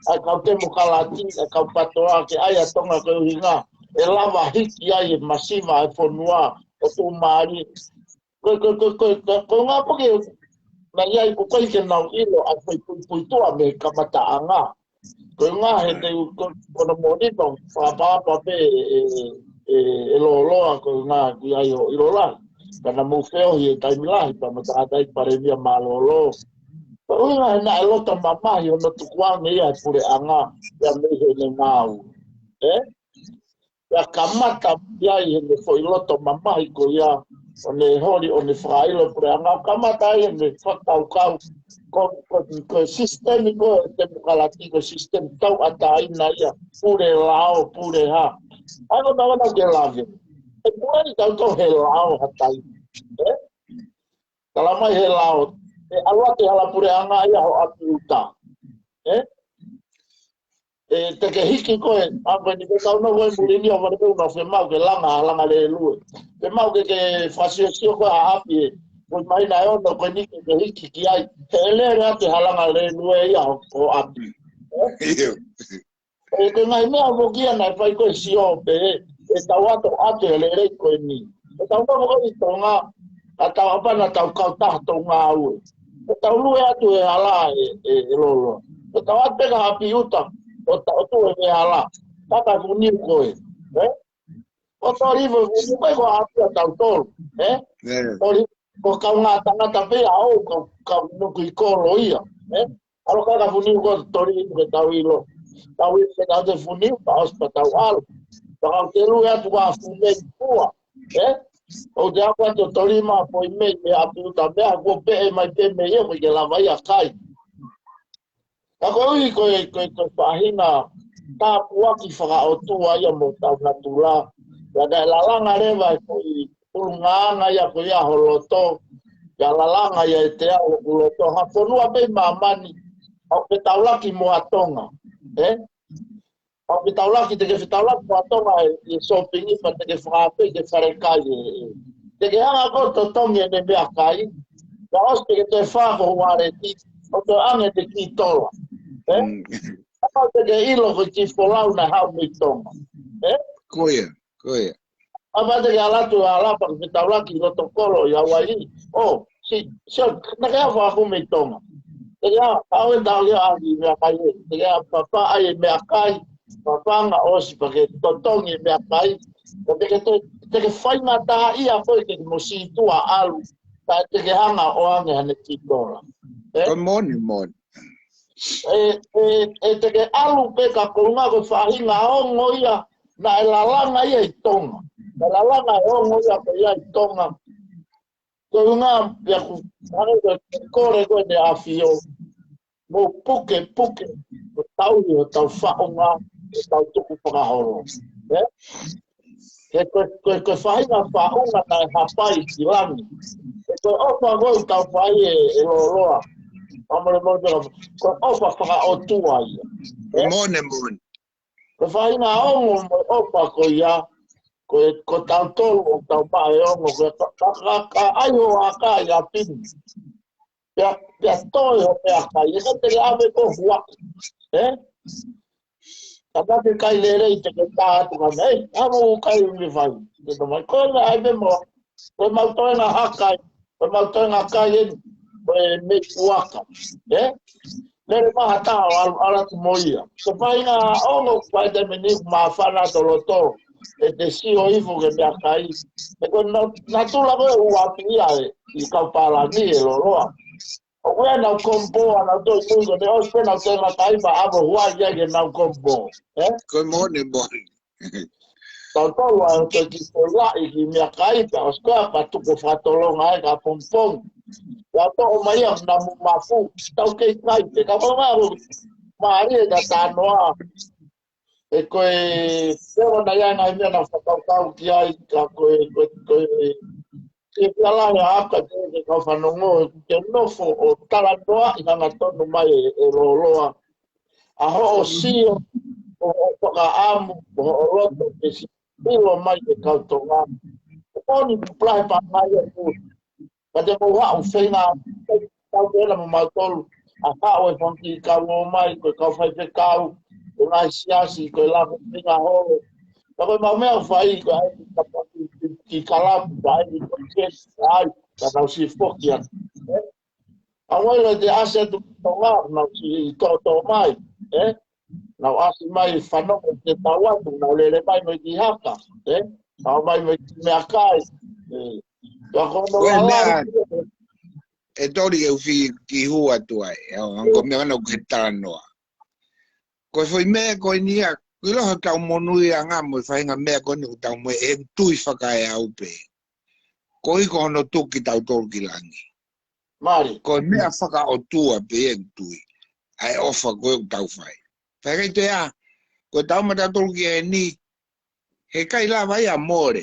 a kau te mokalati, a kau patoa ke ai a tonga ko hinga, e lava hiki ai e masiva e whanua o tō maari. Ko ngā poke, na iai ko kai ke nau ilo a whai pui toa me kamata a ngā. Ko ngā he te kono monito, whapapa pe e loa ko ngā ki ai o ilo lai. Kana mo wheo hi e taimilahi, pa mata atai paremia malolo. Una na lota mama yo no tukuange ia pure anga ya mehe ne ngau ya kamata ya ne foi loto mama ko ya one hori one frailo pure anga kamata ya ne fakau kau ko sistem ko demokratiko sistem tau ata ina ya pure lao pure ha ano na wana ke lave e pure tau to he lao hatai kalama he lao alua te hala pure anga ia ho atu uta. Te ke hiki koe, apa ni ke tau no koe murini o marike una fe mau ke langa le lue. Fe mau ke fasio sio koe a api e, koe mai na e ono koe niki ke hiki ki ai, te elere ate halanga le lue ia ho api. Ke ngai mea vokia na fai koe sio pe e tau ato ate elere koe ni. E tau no koe i tonga, a tau apana tau kau tahto ngā ue. O tau lue atu e ala e lolo. O tau ate ka hapi uta, o tu e ala. Tata funiu koe. O tau rivo funiu koe ko hapi a tau tolu. O kau ngā tangata pia au, kau nuku i koro ia. Alo kaka funiu koe tori ke tau ilo. Tau ilo ke tau te funiu, pa ospa tau alo. Pakau te lue atu ka funei pua. O te akua te torima po i mei me apu ta mea ko pe e mai pe me e mo ke lava ia kai. Ako ui koe whahina tā puaki whaka o tua ia mo tau natula. Ia kai lalanga rewa ko pulunganga ia ko ia holoto ya lalanga ia te au holoto ha fonua be mamani au ke taulaki mo atonga au ke taulaki te ke taulaki mo atonga e shopping pa te ke frappe ke farekai te ke anga ko to tongi ne be akai ya os te ke te fa ko ware ti o te anga te ki tola apa te ke ilo ko ki folau na hau mi tonga Koia. apa te ke alatu ala pa ke taulaki lo to kolo ya wai si na ke fa ko mi tonga te ke au e dau ya ali me akai te ke papa ai me akai papa nga os pa ke to tongi me akai te ke fai mata ia foi ke mo si tua alu ta te ke hanga o anga hane ki tola Mon. Te ke alu pe ka konga ko whahinga ongo ia na e lalanga ia I tonga. Na lalanga e ongo ia pe ia I tonga. Ko unga pia ku kore koe ne awhio. Mo puke, ko tau i o tau whaonga, tau tuku whakahoro. Koe whahinga whaonga na e hapai ki langi. Koe opa ngoi tau whai e loroa. Amore mo ko opa whaka o tua ia. Mon. Ko whahinga ongo mo opa ko ia, ko tau tolu o tau pae ongo, ka aiho a ka ia pini. Pia toi ho pia kai, e te ave ko huak. Ka te kai lere I te ke tātu ka mei, amo kai umi vai. Te to mai koe na aibe mo, koe mautoenga hakai, koe mautoenga kai eni. Me kuaka, Lere maha tau ala tu moia. Ko whainga ongo kwai te meni ma whana toloto e te sio ifu ke mea kai. E ko na tula koe uapia I kaupala ni e loroa. O koe nau komboa na toi kuiko ne ospe nau tenga kai pa abo hua ia ke nau kombo. Ko mon. Tau tolu a te ki kola I ki mea kai pa oskoa pa tuko whatolonga e ka pompong. Ya to mai am na mafu tau ke kai te ka ma mari da tanoa e koe pero na ya na me na tau ki ai ka koe e pala ya ka te ka fanongo ke no fo o tala noa I na tonu mai e roloa a ho o si o ka amu o roto ke si pilo mai ke ka tonga o ni plai pa mai e Pate mo wa o feina tau pela mo mautolu a ka o fonti ka o mai ko ka fai te kau o nai siasi ko la feina ho ko ma me fai ko ai ki kala bai ko ke ai ka na si fokia a wala de ase tu tonga na si to mai na asi mai fano te tawa tu na le mai mo ki haka a mai me akai E tori e uwhi ki hua tuai, anko mea wana uke taranoa. Ko foi mea koe nia, kui loho tau monui a ngā mo whainga mea koe ni tau mo e tui whakae au pe. Ko iko hono tuki tau tolu ki langi. Mari. Ko mea whaka o tua pe e tui, ai ofa koe tau whai. Whakai te a, ko tau mata tolu ki e ni, he kai la vai a more.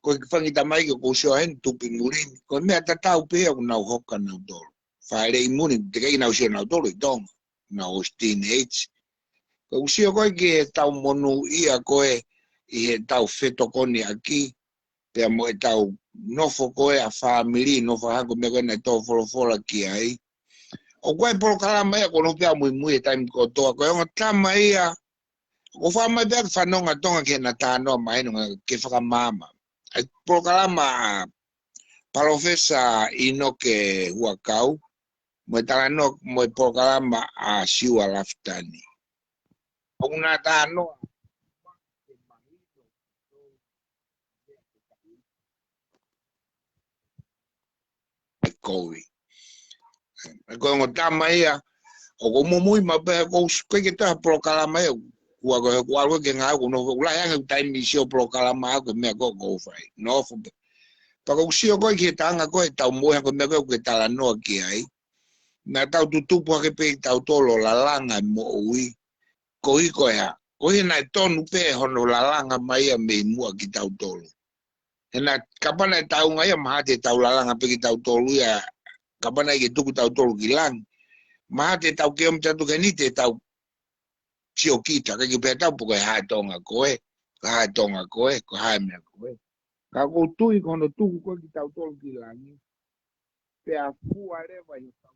Ko whangi tamai ko sio hen tupi murini. Ko mea tatau pea ko nau hoka nau tolu. Whaere I muni, te kei nau sio nau tolu I tonga. Nau teenage. Ko sio koe ki he tau monu ia koe I he tau whetokoni aki. Pea mo e tau nofo koe a whamiri, nofo hako mea koe nei tau wholofola ki ai. O koe polo kalama ia ko no pea mui mui e taimi ko toa. Koe onga tama ia. Ko whamai pea whanonga tonga ki na tānoa maenonga ke whakamama. Programa Profesa Inoke Huakau, mo talano mo programa a Siwa Laftani. Una tano Kowi. Ko ngo tamaya o como muy mabe ko que ta programa ko algo que nga ko no la ya time misio programa ko me ko fai. No fo Pero si o que tanga ko ta mo ko me ko que ta la no ki ai. Na ta tu po que pe ta tolo la langa mo ui. Ko I ko ya. Ko I na tonu pe hono la langa mai me mo ki ta tolo. Hena kapana tau ngai maha te tau lalanga peki tau tolu ya kapana ke tuku tau tolu kilang. Maha te tau keom tatu keni te tau sio kita ka ki peta puko ha tonga koe. Ka ha tonga koe, ko ha mea koe. Ka ko tui kono tuku koe ki tau tolu kilangi. Pe a fua rewa i tau.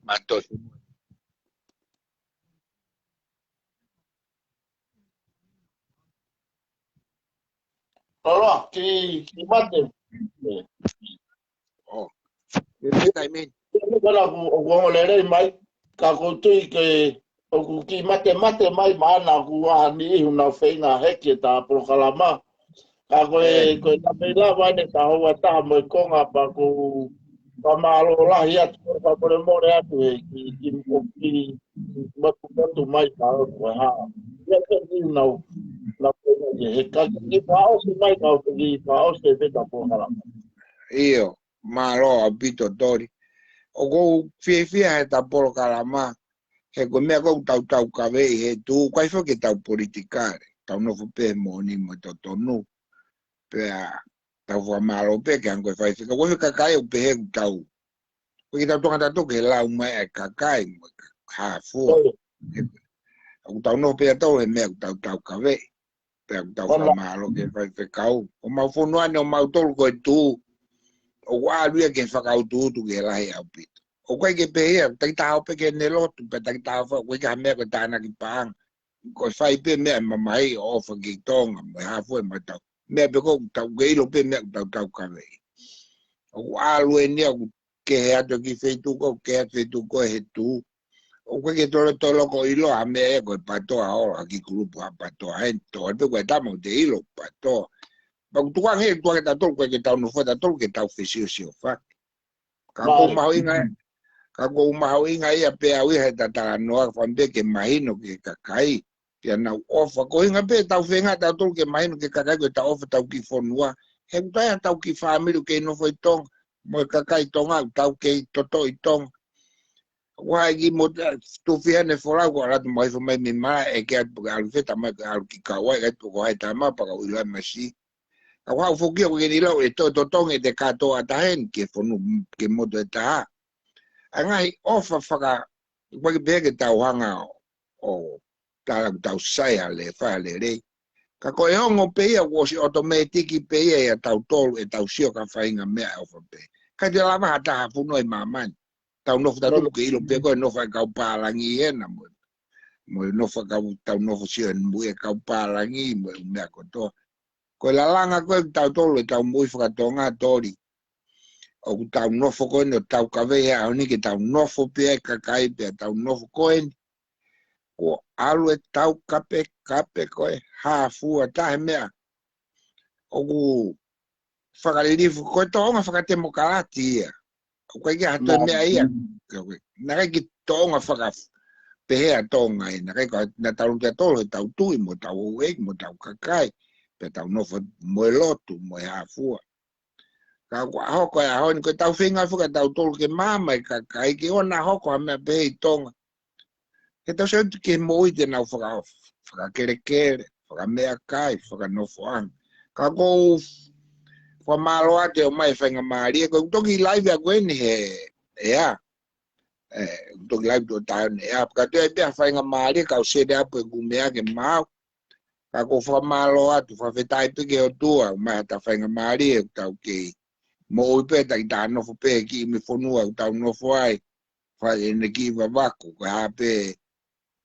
Matos. Ora, ki mate. Oh. Ke tai men. Kala ku o lere mai ka ko tui ke o ku ki mate mai mana ku wa ni una feina heke ta pro kalama ka ko ko ta pela wa ne ta ho ta mo ko nga pa ku pa malo la ya tu pa por mo re atu ki matu mai ka ko ha ya ke ni na feina he ka ki pa o si mai ka ki pa o se te ta pro kalama Io, malo abito tori. O go fie ta polo kalama. He ko mea kou tau kawei he tu kai fo ke tau politikare. Tau no fupe moni mo to tonu. Pe a tau fo malo pe ke anko fai fika. Wo fika kai o pe he tau. Ko ki tau tonga tatu ke lau mai e kakai mo ha fua. Aku tau no pe tau he mea tau kawei. Pe aku tau fo malo ke fai fika au. O mau fo noane o mau tolu ko e tu. O waluia ke whakau tu ke lahi au pito. O koe ke pehea, tai tau pe ke nelotu, pe tai tau wha, koe ka mea koe tāna ki pāng. Koe whai pe mea mamai o wha ki tonga, mai hafu e mai tau. Mea pe kou tau geilo pe mea tau kawei. O walu e nea ke he ato ki wheituko, ke he wheituko he tu. O koe ke tolo ko ilo, a mea e koe patoa ola ki kurupu a patoa hento. O pe koe tamau te ilo patoa. Pag tuang he tuang ta tol koe ke tau no fota tol ke tau whesio wha. Ka kou maho inga Kako umahau inga ia pe au ia he tatara noa whambe ke mahino ke kakai. Pia nau ofa. Ko inga pe tau whenga tau tolu ke mahino ke kakai koe tau ofa tau ki whonua. He utai tau ki whaamiru ke inofo i tong. Mo kakai tonga tau ke toto i tong. Wai ki mo tu whiane wholau ko aratu mai whamai mi maa e ke atu puka alu wheta mai ka alu ki kawai kai puka hai tama paka uilai masi. Ka wau whokia ko ke nilau e to tong e te katoa tahen ke whonu ke moto e taha. Angai ofa whaka waki peke tau hanga o tau saia le wha le rei. Ka koe hongo peia wosi automatiki peia e tau tolu e tau sio ka whainga mea ofa pe. Ka te lama hata hapuno e mamani. Tau nofu tatu ke ilo pe koe nofa e kau pālangi ena mo. Mo nofa tau nofu sio en mui e kau pālangi mo mea kotoa. Koe lalanga koe tau tolu e tau mui whakatonga tori. O tau nofo koe no tau kawei hea honi ke tau nofo pia e kakai pia tau nofo koe ko alu e tau kape koe hafua tahe mea o ku whakaririfu koe toonga whakatemo kalati ia o koe ki hato e mea ia nakai ki toonga whakapehea tonga e nakai koe na tau kia tolo e tau tui mo tau uek mo tau kakai pia tau nofo mo e lotu mo e hafua ka hoko e ahoni ko tau whinga whuka tau tolu ke mama e kakai ke ona hoko a mea pehi tonga. Ke tau se ke moi te nau whaka kere, whaka mea kai, whaka nofo ang. Ka kou whamalo ate o mai whainga maaria, ko utoki live a koe ni he ea. Utoki live to tayo ni ea. Ka tue pia whainga maaria, ka usede apu e kumea ke mau. Ka kou whamalo atu, whawhetai pike o tua, mai hata whainga maaria, tau kei. Mo upe ta ita nofo pe ki mi fonua tau nofo ai fai ene ki va vaku ka hape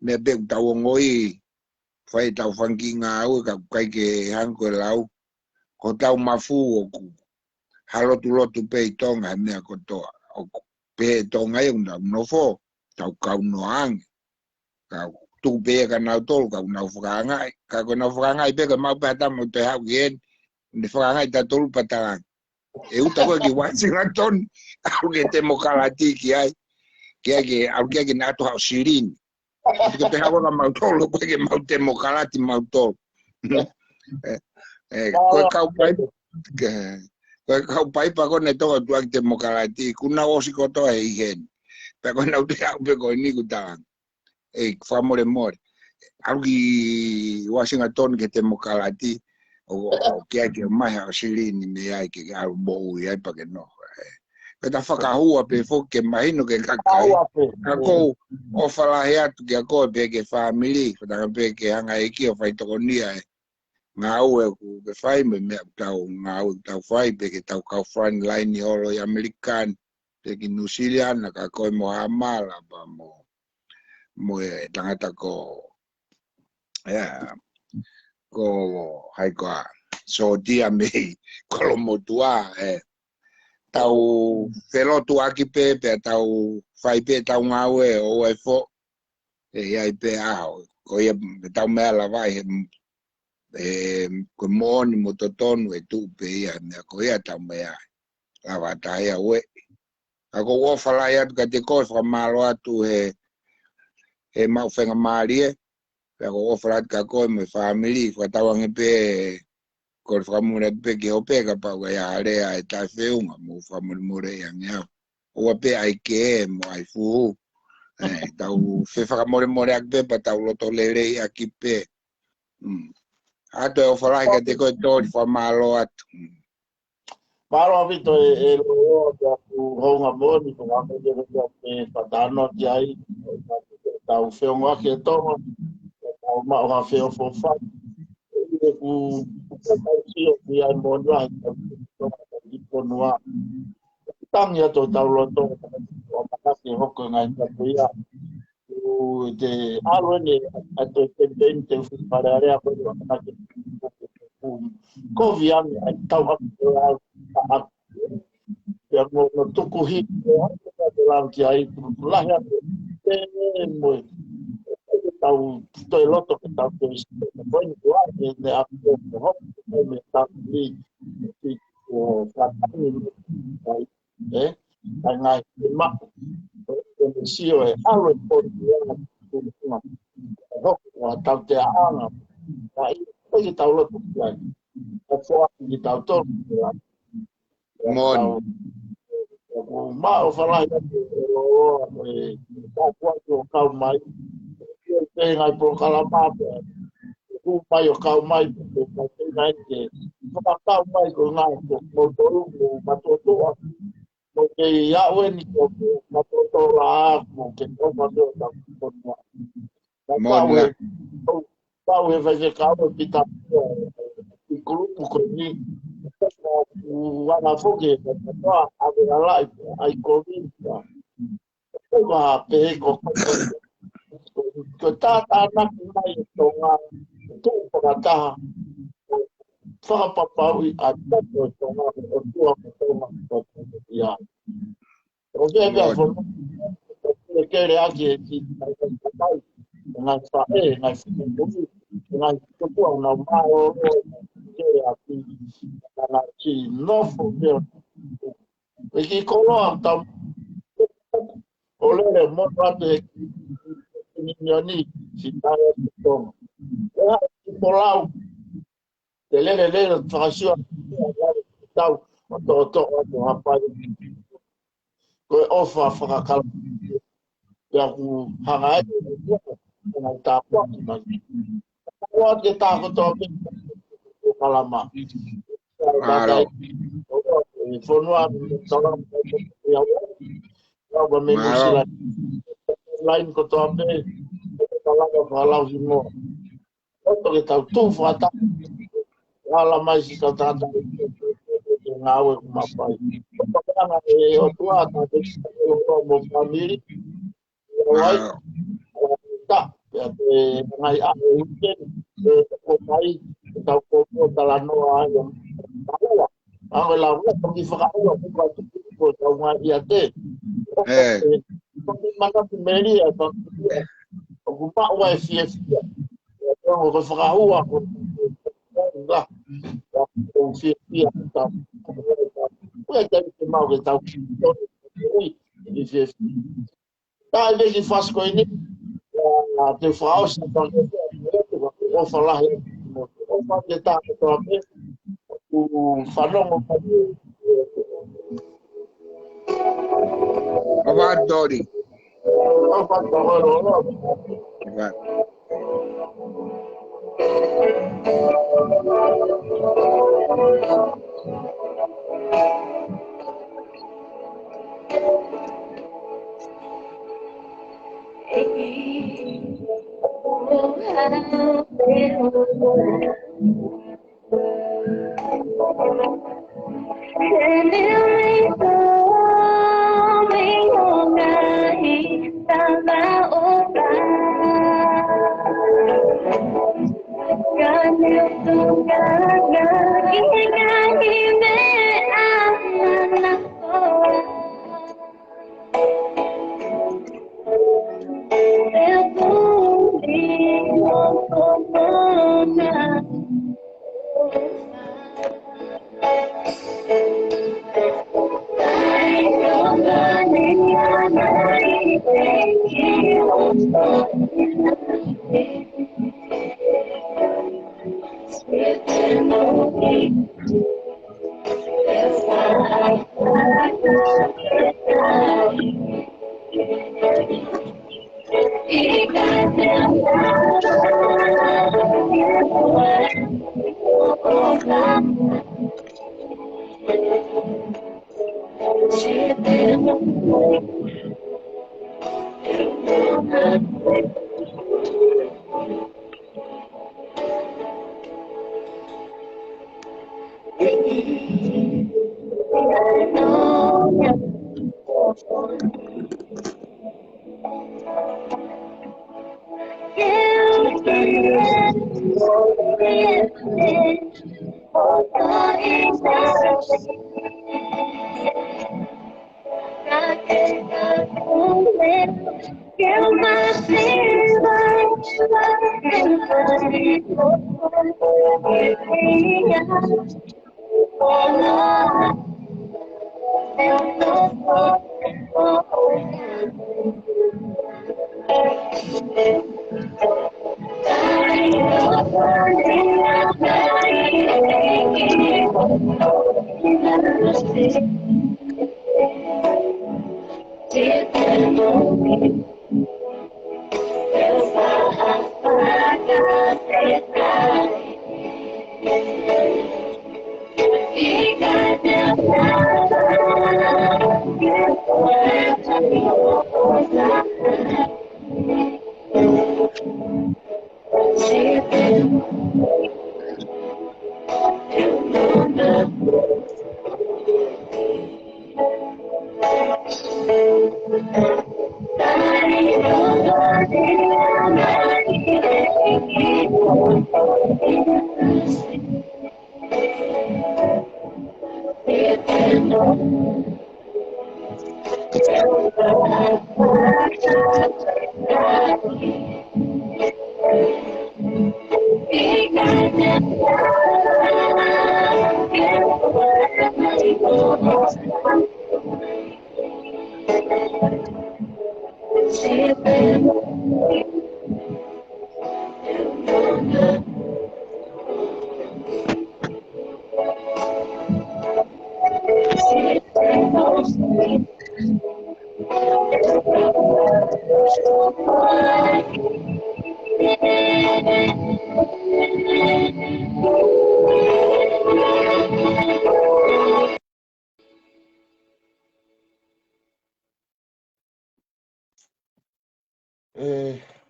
me be tau ngoi fai tau fanki nga au ka kai ke hanko lau ko tau mafu o ku halo tu lotu pe tonga me ko to o pe tonga e unda nofo tau kau noang ka tu pe ka na tol ka na franga ka ko na franga pe ka mau pa ta mo te hau gen ne franga ta tol patang e uta ko ki Washington au ke temo kalati ki ai ke au ke na to sirin ke te hawa ma tolo ko ke mau temo kalati mau to ko kau pai pa ko ne to tu ak temo kalati kuna o si ko to e gen pe ko na te au pe ko ni ku ta e fa more au ki Washington ke temo kalati o kia ke mai o silini me ai ke au bo ai pa ke no pe ta whakahua pe fo ke mai no ke kakai ka ko o fala he atu ke ko pe ke family fa ta pe ke hanga e ki o fai to nia ngā ue ku ke whai me mea tau ngā ue tau whai pe ke tau kau front line i holo i Amerikan pe ki New Zealand na ka koe mo hamala pa mo e tangata ko ko hai koa so dia me kolo motua tau whelotu aki pe tau whai pe tau ngā ue o e fo ai pe ao ko ia tau mea la vai ko moni mo totonu e tu pe ia me ko ia tau mea la vata ia we ako wo fala ia ka te ko fa malo atu he mau whenga marie ako wo fala ka ko me family fa tau nge pe ko fa mo re pe ke ope ka pa ia are ai ta feunga mo fa mo re ia nge o pe ai ke mo ai fu tau fe fa mo ak pe pa tau lo to le re aki pe ato o fala ka te ko to fa malo atu Malo vito e lo ku honga boni ko ame de ke patano ki ai tau feunga ke to tau ma o feo fo fa ku si o ki ai mo ra ko noa tang ya to tau lo to o pa ke ho ko ngai ta ia o de alone ato te dente para area ko na ke ko vian tau a yang no tuku hit dalam kiai lah ya mo tau to loto que tau to buen lugar de aku ho me ta li o katani ngai ma o sio e alo por ho wa tau te ana ai ko tau loto kiai o fo ki tau to mon ma o fala o o kau mai e ngai pro kala pa o pai o kau mai o ngai ke o kau mai ko ngai ko toru ma to o ke ya o ni ko ma to la mo ke o ma to ta mon pau e vai ficar o pita o grupo ko ni o ana fogue a ver lá ai covinha o va pe ko ko ta na mai to nga tu para ta fa pa pa a ta to nga o tu a ya o que é for que ele aqui na fa na na tu una mano que aqui na que não foi e que coloca olere mo pate nioni si tare to polau telele le fasio tau to apa ko ofa fa kala ya ku hanga na ta kwa na kwa ke ta ko to kala ma alo fonua tala ya ba me musila lain ko to ape kala ko fala himo to ke ta tu fata ala mais si ta ngawe kuma pai kana o tua ta ko mo family wai ta ya ngai a ko mai ta ko ta no a yo ang la ko ki fa ko ko ta ma ya te mana meri a ta ko pa wa fies ko fa ko da ko fies ta ko ta que mal que ta e fies ta de que faz com ele a te faz então vou falar vou fazer tá o falou Ava Dori.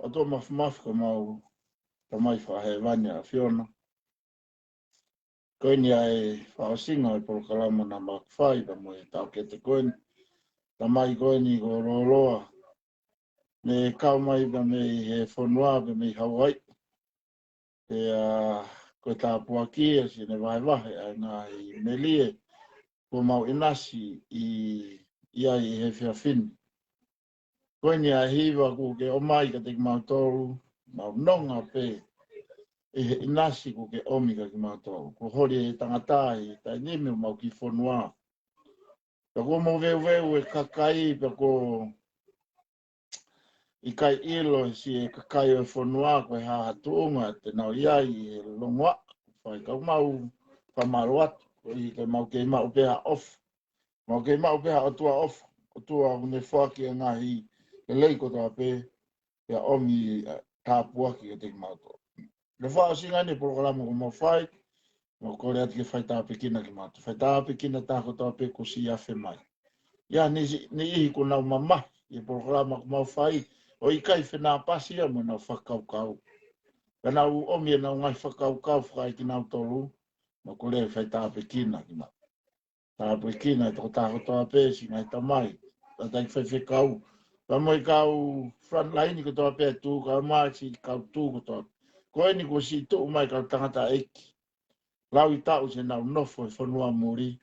O tō mawhimawhi ko mau pa mai whahewani a whiona. Koini ai whaosinga i porokalama na makwhai pa mo e tau ke te koini. Ta mai koini ko roloa. Me kau mai pa me he whanua pa me Hawaii. Te ko tā puakia si ne wahe ai ngā i melie. Ko mau inasi i ai he whiawhini. Koini a hiwa ku ke o mai ka te mau tōru. Mau nonga pe. E inasi ko ke omika ki mau tōru. Ko hori e tangatai. Tai nime mau ki whanua. Pa ko mau veu e kakai. Pa ko i kai ilo si e kakai o whanua. Ko e haha tuunga. Te nau iai e longwa. Whai kau mau whamaru atu. I ke mau ke mau peha off. Mau ke mau peha o tua off. O tua une whaki a ngahi. E leiko tā pē. Ia omi tāpuaki o te mau tō. Le whao singa ni programa ko mau whai. Mo kore ati ke whaita pekina ki mātu. Whaita pekina tāko tō pe ko si awhi mai. Ia ni ihi ko nau mama, i programa ko mau whai, o i kai whenā pasi a mo nau whakaukau. Kana u omi e nau ngai whakaukau whakai ki nau tolu, mo kore whaita pekina ki mātu. Tā pekina e toko tāko tō pe si ngai tamai, tā tai whaiwhekau. Pa mo i kau front line ko tō pe tū, kau mai si kau tū ko tō. Ko e ni ko si tū mai kau tangata eki. Lau i tau se nau nofo e whanua muri,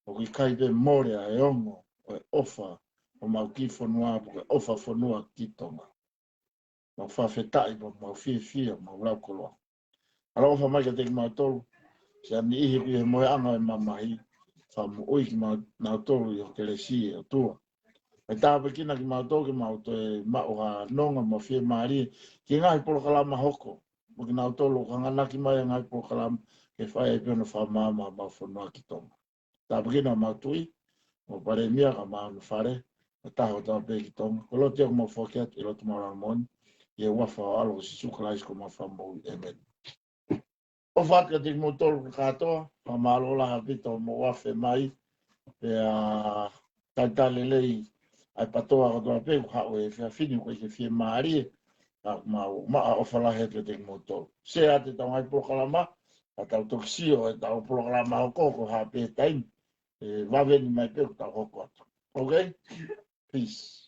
o ki kai pe more a e ongo, o e ofa, o mau ki whanua, o e ofa whanua ki tonga. Mau whawhetai, o mau whia, mau lau koloa. Ala ofa mai ka teki mau tolu, se ani ihi ki he moe anga e mamahi, wha mo ui ki mau nau tolu i o kere si e o tua. E tāpe kina ki mau tolu ki mau to e mao ha nonga ma whia maari, ki ngai polo kalama hoko, mo ki nau tolu, ka nganaki mai ngai polo kalama, ke whae e pēna wha māma ma whanua ki tonga. Tā pekina mau tui, mo pare mia ka maa na whare, e taho tā pē ki tonga. Ko lo tia ko mau whakeat, i roto mau ramon, i e wafa o alo si sukalais ko mau whamou e men. O whaka te mo tolu ka katoa, ma malo la hapita o mo wafe mai, pe a taitale lei, ai patoa ka toa pē, ko hao e whia whini, ko e ke whia maari, maa o whalahe te mo tolu. Se a te tau ai pokalama, a tau toksio e tau programa o koko ha pe taim, vaveni mai pe tau hoko atu. Okay? Peace.